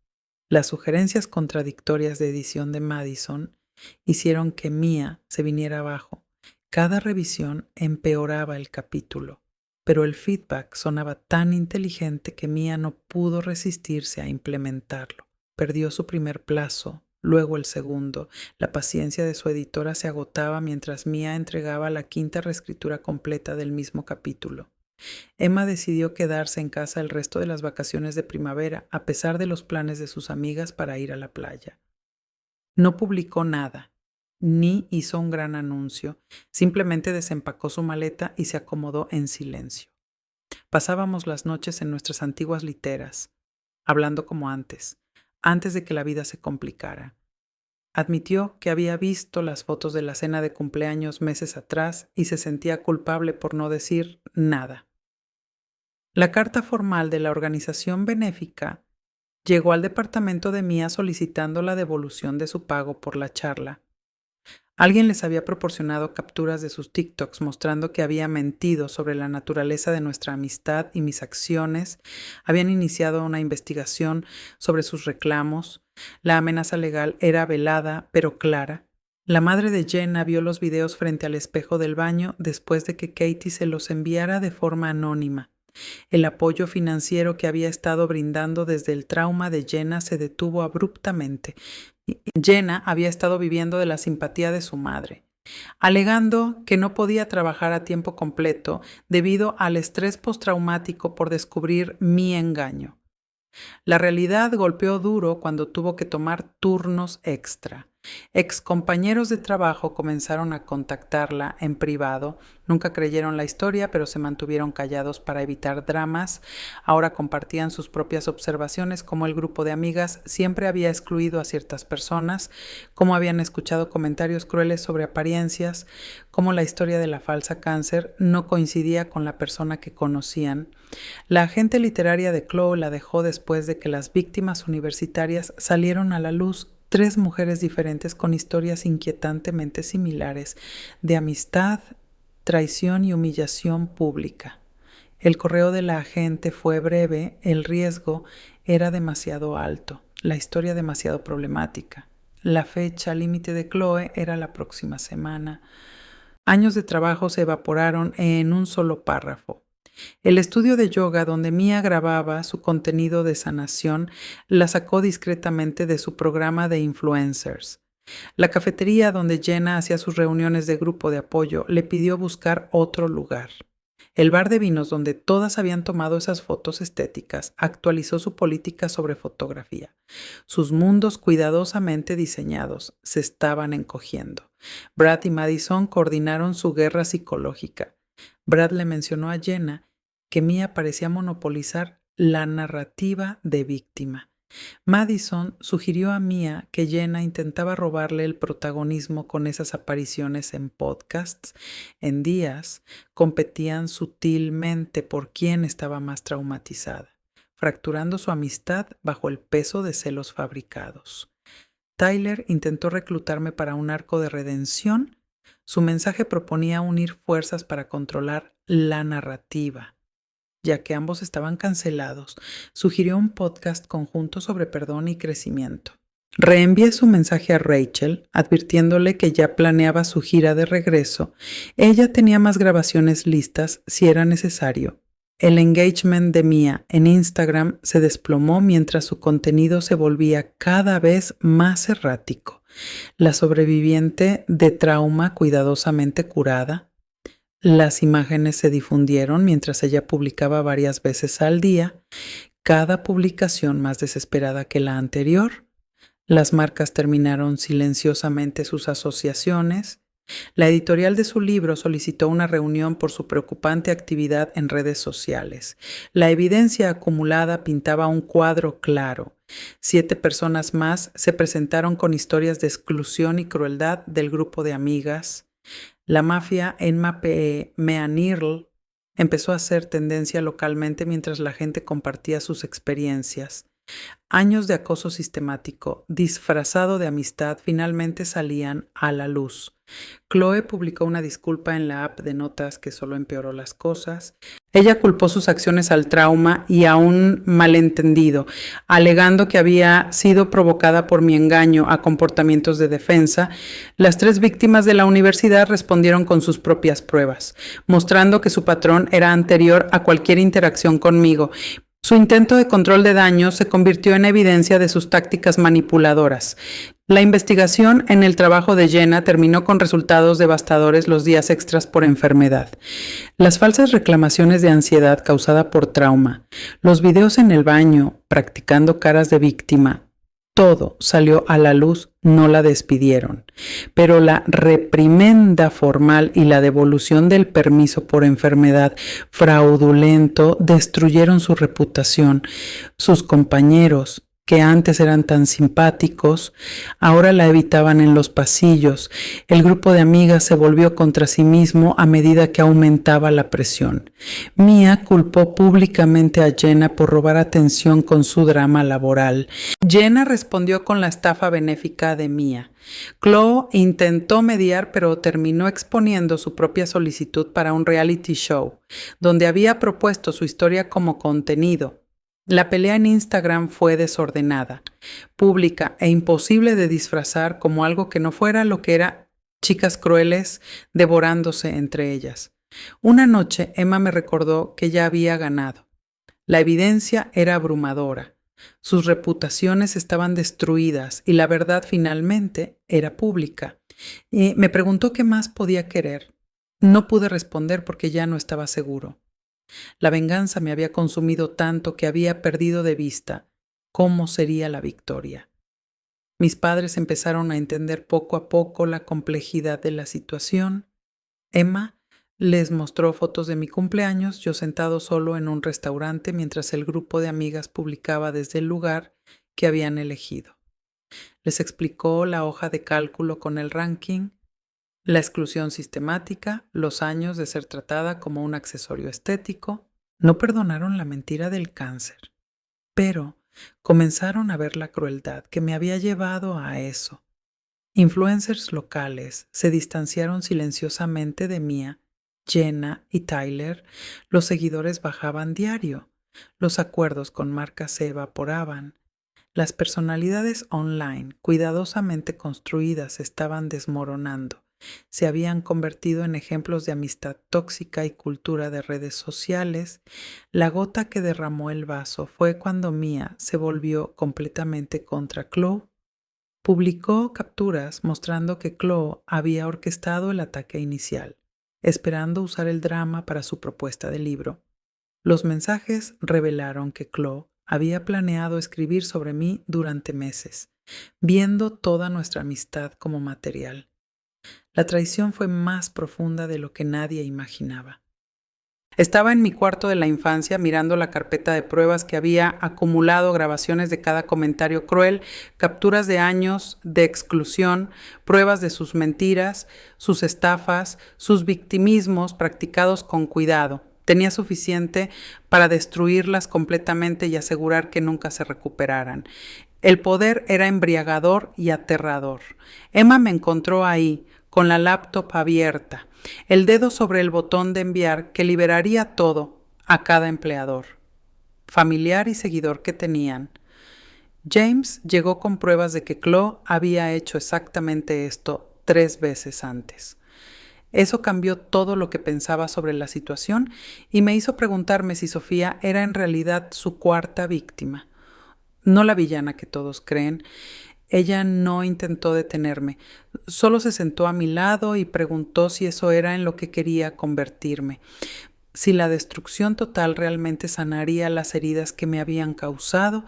Las sugerencias contradictorias de edición de Madison hicieron que Mia se viniera abajo. Cada revisión empeoraba el capítulo, pero el feedback sonaba tan inteligente que Mia no pudo resistirse a implementarlo. Perdió su primer plazo, luego el segundo. La paciencia de su editora se agotaba mientras Mia entregaba la 5ª reescritura completa del mismo capítulo. Emma decidió quedarse en casa el resto de las vacaciones de primavera, a pesar de los planes de sus amigas para ir a la playa. No publicó nada, ni hizo un gran anuncio, simplemente desempacó su maleta y se acomodó en silencio. Pasábamos las noches en nuestras antiguas literas, hablando como antes de que la vida se complicara. Admitió que había visto las fotos de la cena de cumpleaños meses atrás y se sentía culpable por no decir nada. La carta formal de la organización benéfica llegó al departamento de Mia solicitando la devolución de su pago por la charla. Alguien les había proporcionado capturas de sus TikToks mostrando que había mentido sobre la naturaleza de nuestra amistad y mis acciones. Habían iniciado una investigación sobre sus reclamos. La amenaza legal era velada pero clara. La madre de Jenna vio los videos frente al espejo del baño después de que Katie se los enviara de forma anónima. El apoyo financiero que había estado brindando desde el trauma de Jenna se detuvo abruptamente. Jenna había estado viviendo de la simpatía de su madre, alegando que no podía trabajar a tiempo completo debido al estrés postraumático por descubrir mi engaño. La realidad golpeó duro cuando tuvo que tomar turnos extra. Excompañeros de trabajo comenzaron a contactarla en privado. Nunca creyeron la historia, pero se mantuvieron callados para evitar dramas. Ahora compartían sus propias observaciones, como el grupo de amigas siempre había excluido a ciertas personas, cómo habían escuchado comentarios crueles sobre apariencias, cómo la historia de la falsa cáncer no coincidía con la persona que conocían. La agente literaria de Chloe la dejó después de que las víctimas universitarias salieron a la luz. 3 mujeres diferentes con historias inquietantemente similares de amistad, traición y humillación pública. El correo de la agente fue breve, el riesgo era demasiado alto, la historia demasiado problemática. La fecha límite de Chloe era la próxima semana. Años de trabajo se evaporaron en un solo párrafo. El estudio de yoga donde Mia grababa su contenido de sanación la sacó discretamente de su programa de influencers. La cafetería donde Jenna hacía sus reuniones de grupo de apoyo le pidió buscar otro lugar. El bar de vinos donde todas habían tomado esas fotos estéticas actualizó su política sobre fotografía. Sus mundos cuidadosamente diseñados se estaban encogiendo. Brad y Madison coordinaron su guerra psicológica. Brad le mencionó a Jenna que Mia parecía monopolizar la narrativa de víctima. Madison sugirió a Mia que Jenna intentaba robarle el protagonismo con esas apariciones en podcasts. En días competían sutilmente por quién estaba más traumatizada, fracturando su amistad bajo el peso de celos fabricados. Tyler intentó reclutarme para un arco de redención. Su mensaje proponía unir fuerzas para controlar la narrativa. Ya que ambos estaban cancelados, sugirió un podcast conjunto sobre perdón y crecimiento. Reenvié su mensaje a Rachel, advirtiéndole que ya planeaba su gira de regreso. Ella tenía más grabaciones listas si era necesario. El engagement de Mia en Instagram se desplomó mientras su contenido se volvía cada vez más errático. La sobreviviente de trauma cuidadosamente curada. Las imágenes se difundieron mientras ella publicaba varias veces al día. cada publicación más desesperada que la anterior. Las marcas terminaron silenciosamente sus asociaciones. La editorial de su libro solicitó una reunión por su preocupante actividad en redes sociales. La evidencia acumulada pintaba un cuadro claro. 7 personas más se presentaron con historias de exclusión y crueldad del grupo de amigas. La mafia Enma Meanirl empezó a hacer tendencia localmente mientras la gente compartía sus experiencias. Años de acoso sistemático, disfrazado de amistad, finalmente salían a la luz. Chloe publicó una disculpa en la app de notas que solo empeoró las cosas. Ella culpó sus acciones al trauma y a un malentendido, alegando que había sido provocada por mi engaño a comportamientos de defensa. Las 3 víctimas de la universidad respondieron con sus propias pruebas, mostrando que su patrón era anterior a cualquier interacción conmigo. Su intento de control de daños se convirtió en evidencia de sus tácticas manipuladoras. La investigación en el trabajo de Jenna terminó con resultados devastadores los días extras por enfermedad. Las falsas reclamaciones de ansiedad causada por trauma, los videos en el baño practicando caras de víctima, todo salió a la luz, no la despidieron. Pero la reprimenda formal y la devolución del permiso por enfermedad fraudulento destruyeron su reputación. Sus compañeros, que antes eran tan simpáticos, ahora la evitaban en los pasillos. El grupo de amigas se volvió contra sí mismo a medida que aumentaba la presión. Mia culpó públicamente a Jenna por robar atención con su drama laboral. Jenna respondió con la estafa benéfica de Mia. Chloe intentó mediar, pero terminó exponiendo su propia solicitud para un reality show, donde había propuesto su historia como contenido. La pelea en Instagram fue desordenada, pública e imposible de disfrazar como algo que no fuera lo que era chicas crueles devorándose entre ellas. Una noche Emma me recordó que ya había ganado. La evidencia era abrumadora. Sus reputaciones estaban destruidas y la verdad finalmente era pública. Y me preguntó qué más podía querer. No pude responder porque ya no estaba seguro. La venganza me había consumido tanto que había perdido de vista cómo sería la victoria. Mis padres empezaron a entender poco a poco la complejidad de la situación. Emma les mostró fotos de mi cumpleaños, yo sentado solo en un restaurante mientras el grupo de amigas publicaba desde el lugar que habían elegido. Les explicó la hoja de cálculo con el ranking, la exclusión sistemática, los años de ser tratada como un accesorio estético. No perdonaron la mentira del cáncer, pero comenzaron a ver la crueldad que me había llevado a eso. Influencers locales se distanciaron silenciosamente de Mia, Jenna y Tyler. Los seguidores bajaban diario. Los acuerdos con marcas se evaporaban. Las personalidades online, cuidadosamente construidas, estaban desmoronando. Se habían convertido en ejemplos de amistad tóxica y cultura de redes sociales. La gota que derramó el vaso fue cuando Mia se volvió completamente contra Chloe. Publicó capturas mostrando que Chloe había orquestado el ataque inicial, esperando usar el drama para su propuesta de libro. Los mensajes revelaron que Chloe había planeado escribir sobre mí durante meses, viendo toda nuestra amistad como material. La traición fue más profunda de lo que nadie imaginaba. Estaba en mi cuarto de la infancia mirando la carpeta de pruebas que había acumulado grabaciones de cada comentario cruel, capturas de años de exclusión, pruebas de sus mentiras, sus estafas, sus victimismos practicados con cuidado. Tenía suficiente para destruirlas completamente y asegurar que nunca se recuperaran. El poder era embriagador y aterrador. Emma me encontró ahí, con la laptop abierta, el dedo sobre el botón de enviar que liberaría todo a cada empleador, familiar y seguidor que tenían. James llegó con pruebas de que Chloe había hecho exactamente esto 3 veces antes. Eso cambió todo lo que pensaba sobre la situación y me hizo preguntarme si Sofía era en realidad su 4ª víctima. No la villana que todos creen. Ella no intentó detenerme, solo se sentó a mi lado y preguntó si eso era en lo que quería convertirme. si la destrucción total realmente sanaría las heridas que me habían causado.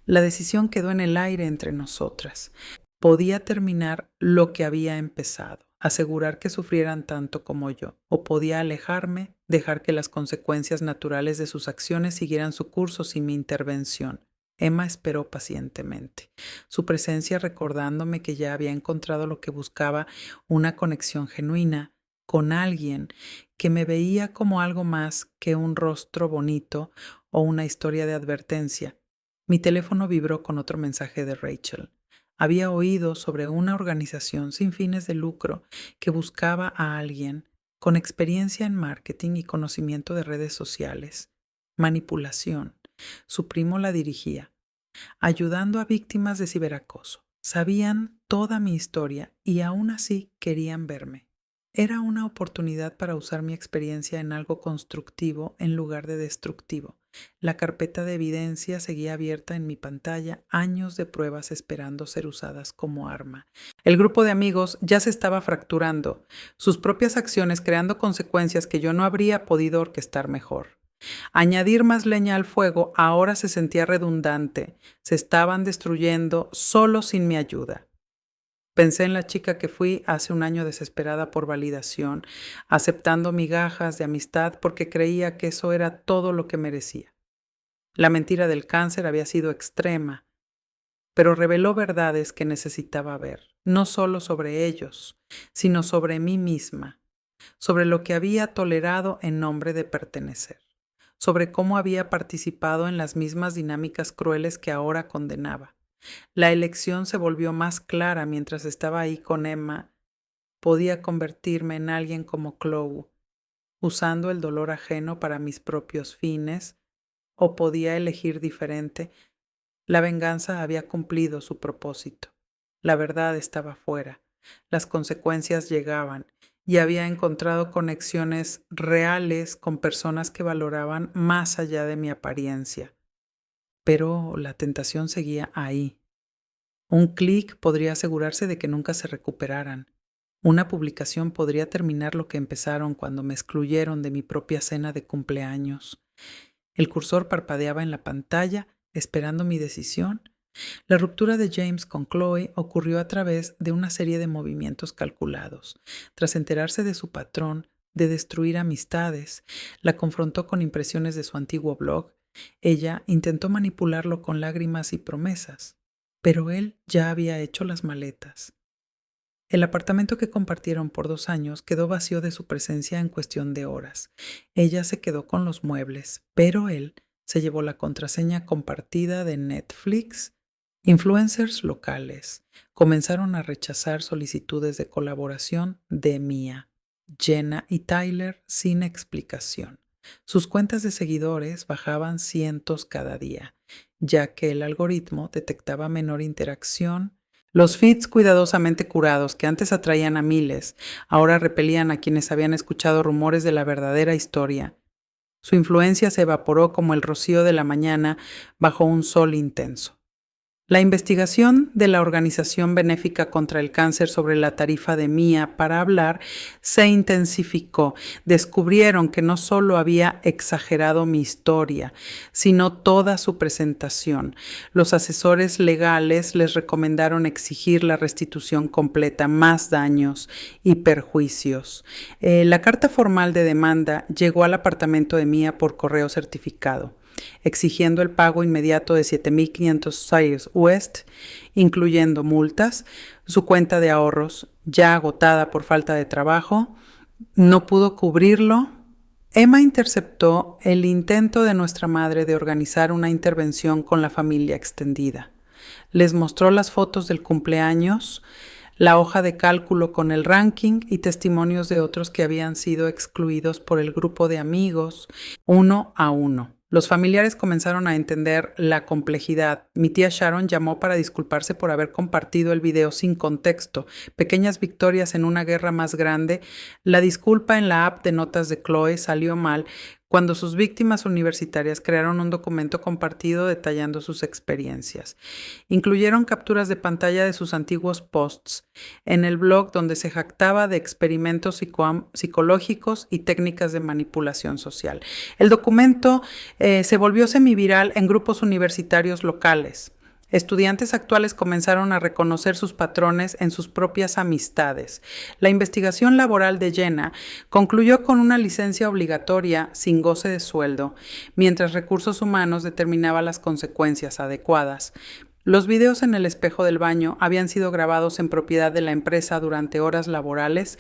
La decisión quedó en el aire entre nosotras. Podía terminar lo que había empezado, asegurar que sufrieran tanto como yo, o podía alejarme, dejar que las consecuencias naturales de sus acciones siguieran su curso sin mi intervención. Emma esperó pacientemente, su presencia recordándome que ya había encontrado lo que buscaba, una conexión genuina con alguien que me veía como algo más que un rostro bonito o una historia de advertencia. Mi teléfono vibró con otro mensaje de Rachel. Había oído sobre una organización sin fines de lucro que buscaba a alguien con experiencia en marketing y conocimiento de redes sociales. Manipulación. Su primo la dirigía, ayudando a víctimas de ciberacoso. Sabían toda mi historia y aún así querían verme. Era una oportunidad para usar mi experiencia en algo constructivo en lugar de destructivo. La carpeta de evidencia seguía abierta en mi pantalla, años de pruebas esperando ser usadas como arma. El grupo de amigos ya se estaba fracturando, sus propias acciones creando consecuencias que yo no habría podido orquestar mejor. Añadir más leña al fuego ahora se sentía redundante. Se estaban destruyendo solo sin mi ayuda. Pensé en la chica que fui hace un año desesperada por validación, aceptando migajas de amistad porque creía que eso era todo lo que merecía. La mentira del cáncer había sido extrema, pero reveló verdades que necesitaba ver, no solo sobre ellos, sino sobre mí misma, sobre lo que había tolerado en nombre de pertenecer, sobre cómo había participado en las mismas dinámicas crueles que ahora condenaba. La elección se volvió más clara mientras estaba ahí con Emma. Podía convertirme en alguien como Chloe, usando el dolor ajeno para mis propios fines, o podía elegir diferente. La venganza había cumplido su propósito. La verdad estaba fuera. Las consecuencias llegaban y había encontrado conexiones reales con personas que valoraban más allá de mi apariencia. Pero la tentación seguía ahí. Un clic podría asegurarse de que nunca se recuperaran. Una publicación podría terminar lo que empezaron cuando me excluyeron de mi propia cena de cumpleaños. El cursor parpadeaba en la pantalla, esperando mi decisión. La ruptura de James con Chloe ocurrió a través de una serie de movimientos calculados. Tras enterarse de su patrón de destruir amistades, la confrontó con impresiones de su antiguo blog. Ella intentó manipularlo con lágrimas y promesas. Pero él ya había hecho las maletas. El apartamento que compartieron por 2 años quedó vacío de su presencia en cuestión de horas. Ella se quedó con los muebles, pero él se llevó la contraseña compartida de Netflix. Influencers locales comenzaron a rechazar solicitudes de colaboración de Mia, Jenna y Tyler sin explicación. Sus cuentas de seguidores bajaban cientos cada día, ya que el algoritmo detectaba menor interacción. Los feeds cuidadosamente curados que antes atraían a miles, ahora repelían a quienes habían escuchado rumores de la verdadera historia. Su influencia se evaporó como el rocío de la mañana bajo un sol intenso. La investigación de la Organización Benéfica contra el Cáncer sobre la tarifa de Mia para hablar se intensificó. Descubrieron que no solo había exagerado mi historia, sino toda su presentación. Los asesores legales les recomendaron exigir la restitución completa, más daños y perjuicios. La carta formal de demanda llegó al apartamento de Mia por correo certificado, exigiendo el pago inmediato de $7,500 Sayers West, incluyendo multas. Su cuenta de ahorros, ya agotada por falta de trabajo, no pudo cubrirlo. Emma interceptó el intento de nuestra madre de organizar una intervención con la familia extendida. Les mostró las fotos del cumpleaños, la hoja de cálculo con el ranking y testimonios de otros que habían sido excluidos por el grupo de amigos, uno a uno. Los familiares comenzaron a entender la complejidad. Mi tía Sharon llamó para disculparse por haber compartido el video sin contexto. Pequeñas victorias en una guerra más grande. La disculpa en la app de notas de Chloe salió mal cuando sus víctimas universitarias crearon un documento compartido detallando sus experiencias. Incluyeron capturas de pantalla de sus antiguos posts en el blog donde se jactaba de experimentos psicológicos y técnicas de manipulación social. El documento se volvió semiviral en grupos universitarios locales. Estudiantes actuales comenzaron a reconocer sus patrones en sus propias amistades. La investigación laboral de Jenna concluyó con una licencia obligatoria sin goce de sueldo, mientras Recursos Humanos determinaba las consecuencias adecuadas. Los videos en el espejo del baño habían sido grabados en propiedad de la empresa durante horas laborales.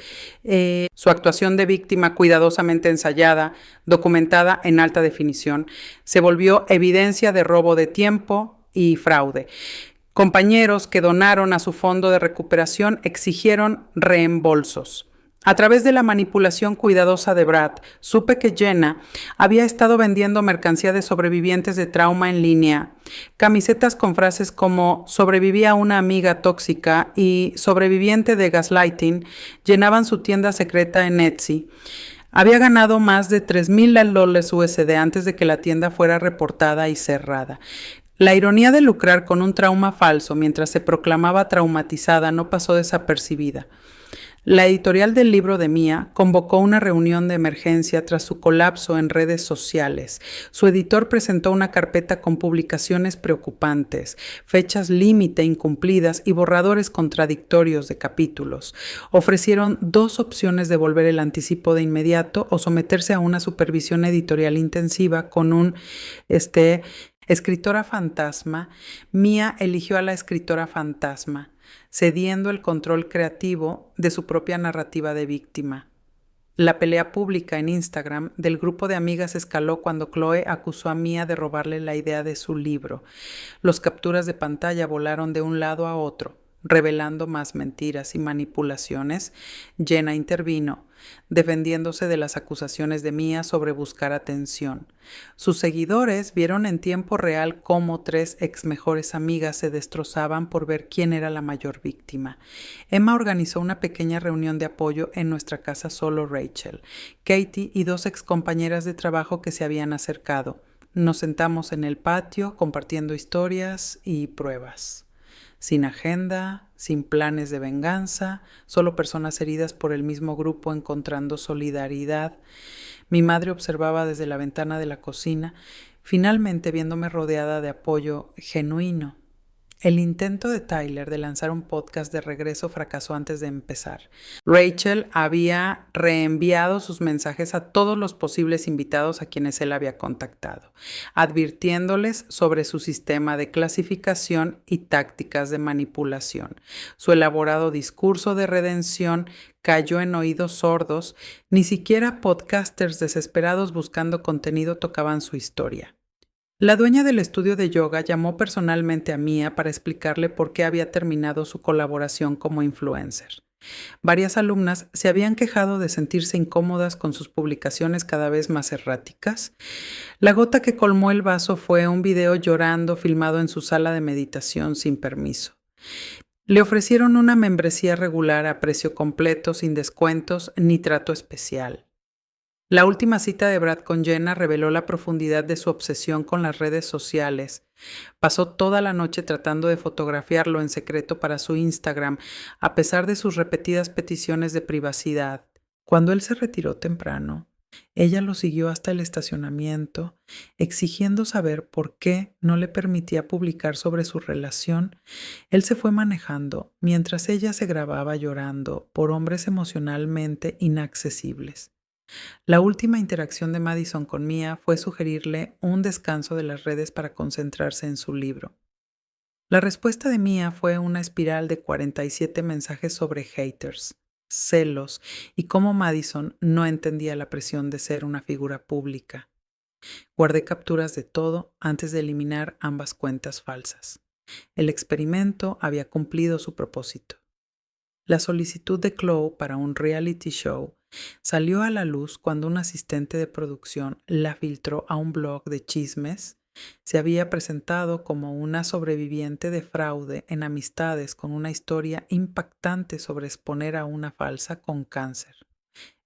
Su actuación de víctima cuidadosamente ensayada, documentada en alta definición, se volvió evidencia de robo de tiempo y fraude. Compañeros que donaron a su fondo de recuperación exigieron reembolsos. A través de la manipulación cuidadosa de Brad, supe que Jenna había estado vendiendo mercancía de sobrevivientes de trauma en línea, camisetas con frases como "sobreviví a una amiga tóxica" y "sobreviviente de gaslighting" llenaban su tienda secreta en Etsy. Había ganado más de $3,000 USD antes de que la tienda fuera reportada y cerrada. La ironía de lucrar con un trauma falso mientras se proclamaba traumatizada no pasó desapercibida. La editorial del libro de Mia convocó una reunión de emergencia tras su colapso en redes sociales. Su editor presentó una carpeta con publicaciones preocupantes, fechas límite incumplidas y borradores contradictorios de capítulos. Ofrecieron 2 opciones de devolver el anticipo de inmediato o someterse a una supervisión editorial intensiva con un escritora fantasma. Mia eligió a la escritora fantasma, cediendo el control creativo de su propia narrativa de víctima. La pelea pública en Instagram del grupo de amigas escaló cuando Chloe acusó a Mia de robarle la idea de su libro. Los capturas de pantalla volaron de un lado a otro, revelando más mentiras y manipulaciones. Jenna intervino, defendiéndose de las acusaciones de Mia sobre buscar atención. Sus seguidores vieron en tiempo real cómo 3 ex mejores amigas se destrozaban por ver quién era la mayor víctima. Emma organizó una pequeña reunión de apoyo en nuestra casa solo Rachel, Katie y 2 ex compañeras de trabajo que se habían acercado. Nos sentamos en el patio compartiendo historias y pruebas. Sin agenda, sin planes de venganza, solo personas heridas por el mismo grupo encontrando solidaridad. Mi madre observaba desde la ventana de la cocina, finalmente viéndome rodeada de apoyo genuino. El intento de Tyler de lanzar un podcast de regreso fracasó antes de empezar. Rachel había reenviado sus mensajes a todos los posibles invitados a quienes él había contactado, advirtiéndoles sobre su sistema de clasificación y tácticas de manipulación. Su elaborado discurso de redención cayó en oídos sordos. Ni siquiera podcasters desesperados buscando contenido tocaban su historia. La dueña del estudio de yoga llamó personalmente a Mia para explicarle por qué había terminado su colaboración como influencer. Varias alumnas se habían quejado de sentirse incómodas con sus publicaciones cada vez más erráticas. La gota que colmó el vaso fue un video llorando filmado en su sala de meditación sin permiso. Le ofrecieron una membresía regular a precio completo, sin descuentos ni trato especial. La última cita de Brad con Jenna reveló la profundidad de su obsesión con las redes sociales. Pasó toda la noche tratando de fotografiarlo en secreto para su Instagram, a pesar de sus repetidas peticiones de privacidad. Cuando él se retiró temprano, ella lo siguió hasta el estacionamiento, exigiendo saber por qué no le permitía publicar sobre su relación. Él se fue manejando, mientras ella se grababa llorando por hombres emocionalmente inaccesibles. La última interacción de Madison con Mia fue sugerirle un descanso de las redes para concentrarse en su libro. La respuesta de Mia fue una espiral de 47 mensajes sobre haters, celos y cómo Madison no entendía la presión de ser una figura pública. Guardé capturas de todo antes de eliminar ambas cuentas falsas. El experimento había cumplido su propósito. La solicitud de Chloe para un reality show salió a la luz cuando un asistente de producción la filtró a un blog de chismes. Se había presentado como una sobreviviente de fraude en amistades con una historia impactante sobre exponer a una falsa con cáncer.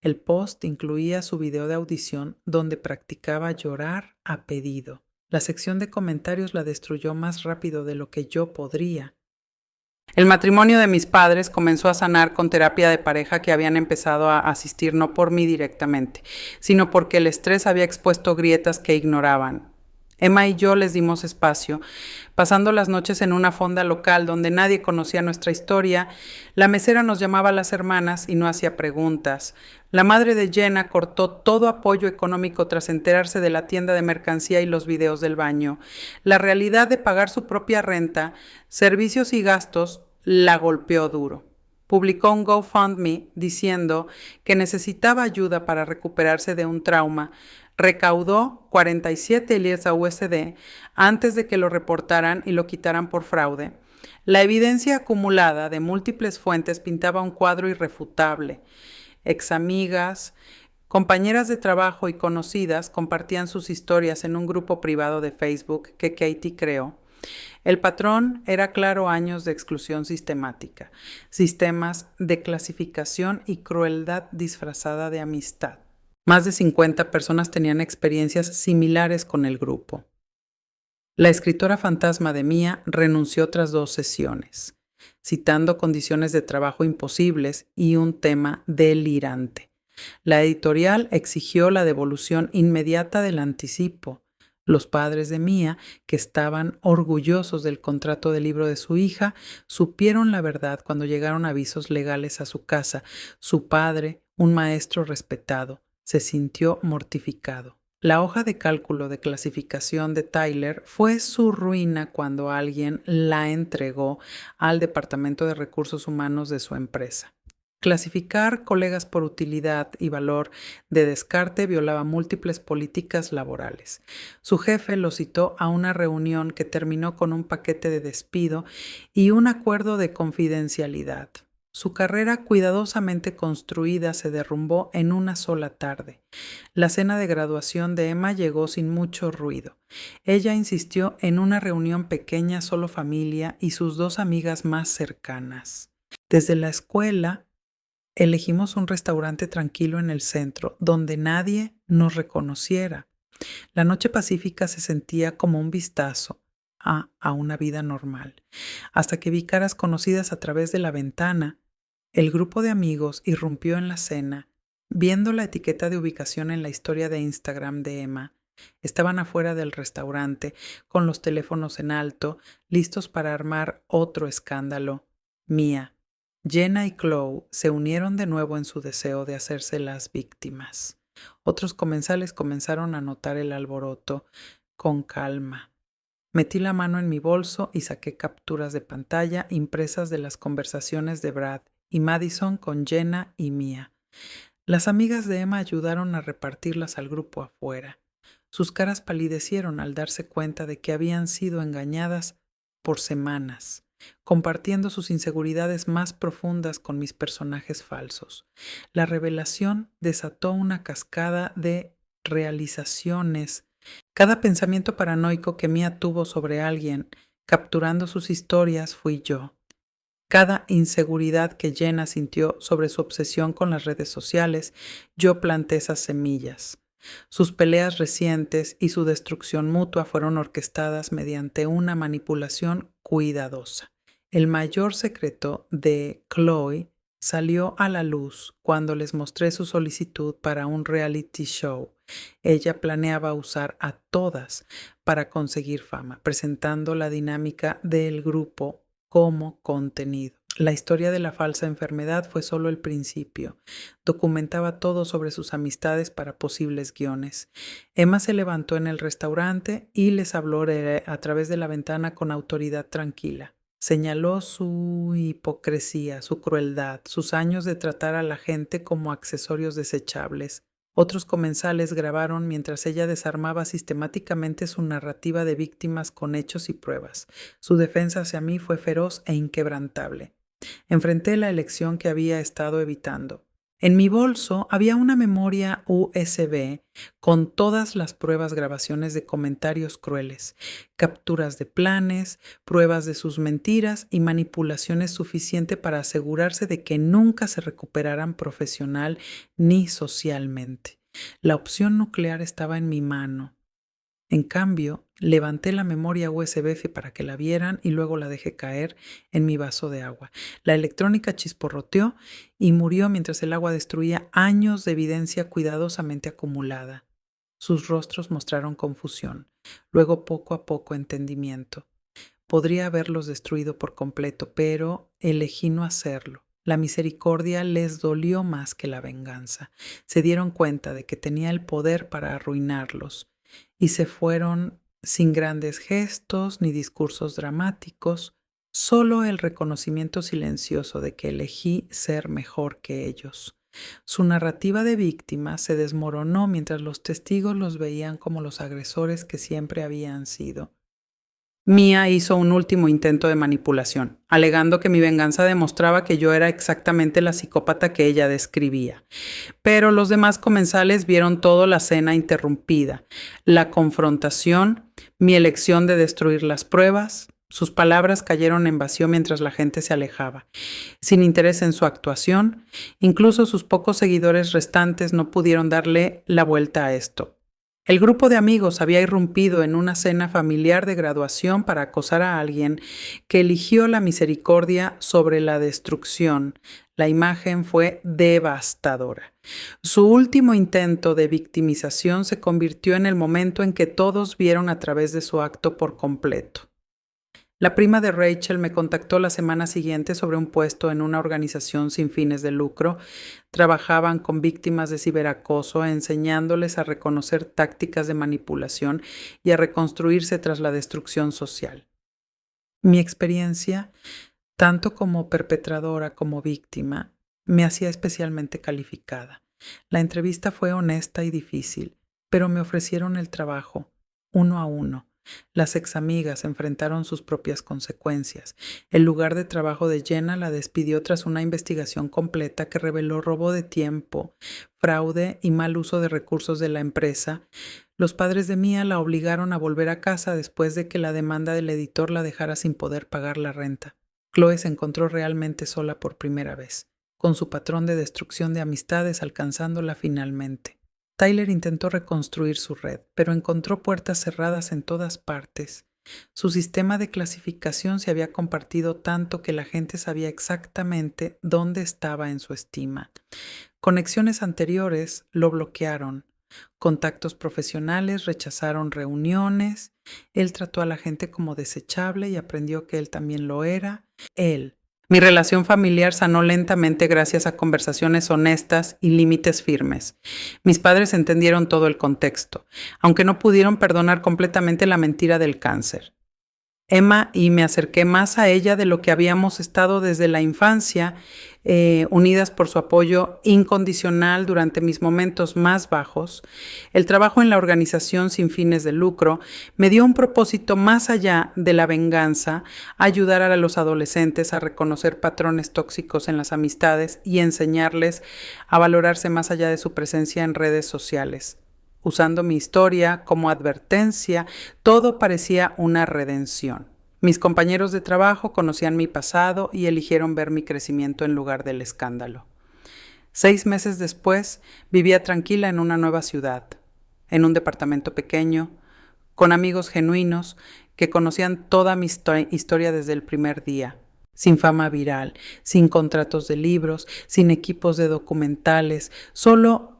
El post incluía su video de audición donde practicaba llorar a pedido. La sección de comentarios la destruyó más rápido de lo que yo podría. El matrimonio de mis padres comenzó a sanar con terapia de pareja que habían empezado a asistir no por mí directamente, sino porque el estrés había expuesto grietas que ignoraban. Emma y yo les dimos espacio, pasando las noches en una fonda local donde nadie conocía nuestra historia. La mesera nos llamaba a las hermanas y no hacía preguntas. La madre de Jenna cortó todo apoyo económico tras enterarse de la tienda de mercancía y los videos del baño. La realidad de pagar su propia renta, servicios y gastos la golpeó duro. Publicó un GoFundMe diciendo que necesitaba ayuda para recuperarse de un trauma. Recaudó 47 libras USD antes de que lo reportaran y lo quitaran por fraude. La evidencia acumulada de múltiples fuentes pintaba un cuadro irrefutable. Examigas, compañeras de trabajo y conocidas compartían sus historias en un grupo privado de Facebook que Katie creó. El patrón era claro: años de exclusión sistemática, sistemas de clasificación y crueldad disfrazada de amistad. Más de 50 personas tenían experiencias similares con el grupo. La escritora fantasma de Mia renunció tras 2 sesiones, citando condiciones de trabajo imposibles y un tema delirante. La editorial exigió la devolución inmediata del anticipo. Los padres de Mia, que estaban orgullosos del contrato de libro de su hija, supieron la verdad cuando llegaron avisos legales a su casa. Su padre, un maestro respetado, se sintió mortificado. La hoja de cálculo de clasificación de Tyler fue su ruina cuando alguien la entregó al Departamento de Recursos Humanos de su empresa. Clasificar colegas por utilidad y valor de descarte violaba múltiples políticas laborales. Su jefe lo citó a una reunión que terminó con un paquete de despido y un acuerdo de confidencialidad. Su carrera cuidadosamente construida se derrumbó en una sola tarde. La cena de graduación de Emma llegó sin mucho ruido. Ella insistió en una reunión pequeña, solo familia y sus 2 amigas más cercanas. Desde la escuela, elegimos un restaurante tranquilo en el centro, donde nadie nos reconociera. La noche pacífica se sentía como un vistazo a una vida normal. Hasta que vi caras conocidas a través de la ventana. El grupo de amigos irrumpió en la cena. Viendo la etiqueta de ubicación en la historia de Instagram de Emma, estaban afuera del restaurante, con los teléfonos en alto, listos para armar otro escándalo. Mia, Jenna y Chloe se unieron de nuevo en su deseo de hacerse las víctimas. Otros comensales comenzaron a notar el alboroto con calma. Metí la mano en mi bolso y saqué capturas de pantalla impresas de las conversaciones de Brad y Madison con Jenna y Mia. Las amigas de Emma ayudaron a repartirlas al grupo afuera. Sus caras palidecieron al darse cuenta de que habían sido engañadas por semanas, compartiendo sus inseguridades más profundas con mis personajes falsos. La revelación desató una cascada de realizaciones. Cada pensamiento paranoico que Mia tuvo sobre alguien, capturando sus historias, fui yo. Cada inseguridad que Jenna sintió sobre su obsesión con las redes sociales, yo planté esas semillas. Sus peleas recientes y su destrucción mutua fueron orquestadas mediante una manipulación cuidadosa. El mayor secreto de Chloe salió a la luz cuando les mostré su solicitud para un reality show. Ella planeaba usar a todas para conseguir fama, presentando la dinámica del grupo como contenido. La historia de la falsa enfermedad fue solo el principio. Documentaba todo sobre sus amistades para posibles guiones. Emma se levantó en el restaurante y les habló a través de la ventana con autoridad tranquila. Señaló su hipocresía, su crueldad, sus años de tratar a la gente como accesorios desechables. Otros comensales grabaron mientras ella desarmaba sistemáticamente su narrativa de víctimas con hechos y pruebas. Su defensa hacia mí fue feroz e inquebrantable. Enfrenté la elección que había estado evitando. En mi bolso había una memoria USB con todas las pruebas, grabaciones de comentarios crueles, capturas de planes, pruebas de sus mentiras y manipulaciones suficiente para asegurarse de que nunca se recuperaran profesional ni socialmente. La opción nuclear estaba en mi mano. En cambio, levanté la memoria USB para que la vieran y luego la dejé caer en mi vaso de agua. La electrónica chisporroteó y murió mientras el agua destruía años de evidencia cuidadosamente acumulada. Sus rostros mostraron confusión, luego poco a poco entendimiento. Podría haberlos destruido por completo, pero elegí no hacerlo. La misericordia les dolió más que la venganza. Se dieron cuenta de que tenía el poder para arruinarlos y se fueron sin grandes gestos ni discursos dramáticos, solo el reconocimiento silencioso de que elegí ser mejor que ellos. Su narrativa de víctima se desmoronó mientras los testigos los veían como los agresores que siempre habían sido. Mia hizo un último intento de manipulación, alegando que mi venganza demostraba que yo era exactamente la psicópata que ella describía. Pero los demás comensales vieron toda la cena interrumpida, la confrontación, mi elección de destruir las pruebas. Sus palabras cayeron en vacío mientras la gente se alejaba, sin interés en su actuación. Incluso sus pocos seguidores restantes no pudieron darle la vuelta a esto. El grupo de amigos había irrumpido en una cena familiar de graduación para acosar a alguien que eligió la misericordia sobre la destrucción. La imagen fue devastadora. Su último intento de victimización se convirtió en el momento en que todos vieron a través de su acto por completo. La prima de Rachel me contactó la semana siguiente sobre un puesto en una organización sin fines de lucro. Trabajaban con víctimas de ciberacoso, enseñándoles a reconocer tácticas de manipulación y a reconstruirse tras la destrucción social. Mi experiencia, tanto como perpetradora como víctima, me hacía especialmente calificada. La entrevista fue honesta y difícil, pero me ofrecieron el trabajo, uno a uno. Las examigas enfrentaron sus propias consecuencias. El lugar de trabajo de Jenna la despidió tras una investigación completa que reveló robo de tiempo, fraude y mal uso de recursos de la empresa. Los padres de Mia la obligaron a volver a casa después de que la demanda del editor la dejara sin poder pagar la renta. Chloe se encontró realmente sola por primera vez, con su patrón de destrucción de amistades alcanzándola finalmente. Tyler intentó reconstruir su red, pero encontró puertas cerradas en todas partes. Su sistema de clasificación se había compartido tanto que la gente sabía exactamente dónde estaba en su estima. Conexiones anteriores lo bloquearon. Contactos profesionales rechazaron reuniones. Él trató a la gente como desechable y aprendió que él también lo era. Mi relación familiar sanó lentamente gracias a conversaciones honestas y límites firmes. Mis padres entendieron todo el contexto, aunque no pudieron perdonar completamente la mentira del cáncer. Emma y me acerqué más a ella de lo que habíamos estado desde la infancia, unidas por su apoyo incondicional durante mis momentos más bajos. El trabajo en la organización sin fines de lucro me dio un propósito más allá de la venganza: ayudar a los adolescentes a reconocer patrones tóxicos en las amistades y enseñarles a valorarse más allá de su presencia en redes sociales. Usando mi historia como advertencia, todo parecía una redención. Mis compañeros de trabajo conocían mi pasado y eligieron ver mi crecimiento en lugar del escándalo. 6 meses después, vivía tranquila en una nueva ciudad, en un departamento pequeño, con amigos genuinos que conocían toda mi historia desde el primer día. Sin fama viral, sin contratos de libros, sin equipos de documentales, solo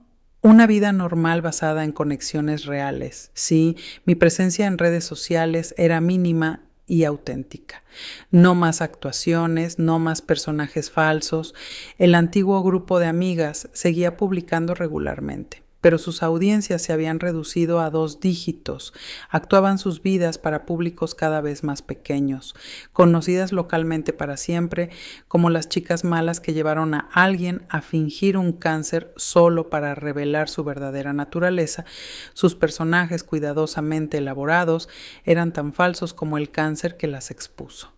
una vida normal basada en conexiones reales. Sí, mi presencia en redes sociales era mínima y auténtica. No más actuaciones, no más personajes falsos. El antiguo grupo de amigas seguía publicando regularmente, pero sus audiencias se habían reducido a 2 dígitos. Actuaban sus vidas para públicos cada vez más pequeños, conocidas localmente para siempre como las chicas malas que llevaron a alguien a fingir un cáncer solo para revelar su verdadera naturaleza. Sus personajes cuidadosamente elaborados eran tan falsos como el cáncer que las expuso.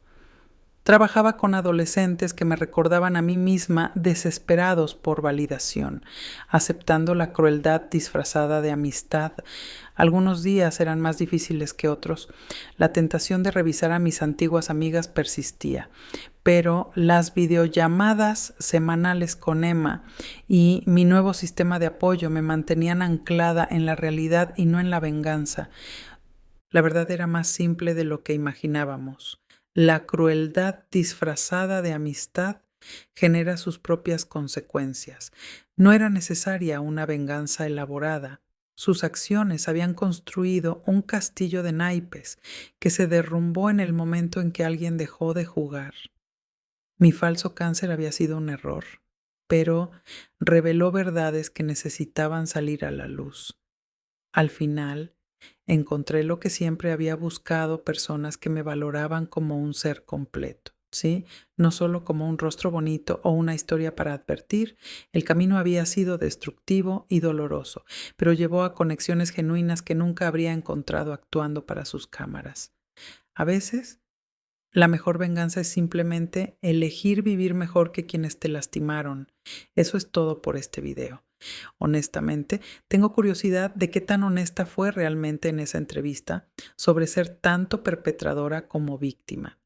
Trabajaba con adolescentes que me recordaban a mí misma desesperados por validación, aceptando la crueldad disfrazada de amistad. Algunos días eran más difíciles que otros. La tentación de revisar a mis antiguas amigas persistía, pero las videollamadas semanales con Emma y mi nuevo sistema de apoyo me mantenían anclada en la realidad y no en la venganza. La verdad era más simple de lo que imaginábamos. La crueldad disfrazada de amistad genera sus propias consecuencias. No era necesaria una venganza elaborada. Sus acciones habían construido un castillo de naipes que se derrumbó en el momento en que alguien dejó de jugar. Mi falso cáncer había sido un error, pero reveló verdades que necesitaban salir a la luz. Al final, encontré lo que siempre había buscado: personas que me valoraban como un ser completo, ¿sí? No solo como un rostro bonito o una historia para advertir. El camino había sido destructivo y doloroso, pero llevó a conexiones genuinas que nunca habría encontrado actuando para sus cámaras. A veces, la mejor venganza es simplemente elegir vivir mejor que quienes te lastimaron. Eso es todo por este video. Honestamente, tengo curiosidad de qué tan honesta fue realmente en esa entrevista sobre ser tanto perpetradora como víctima.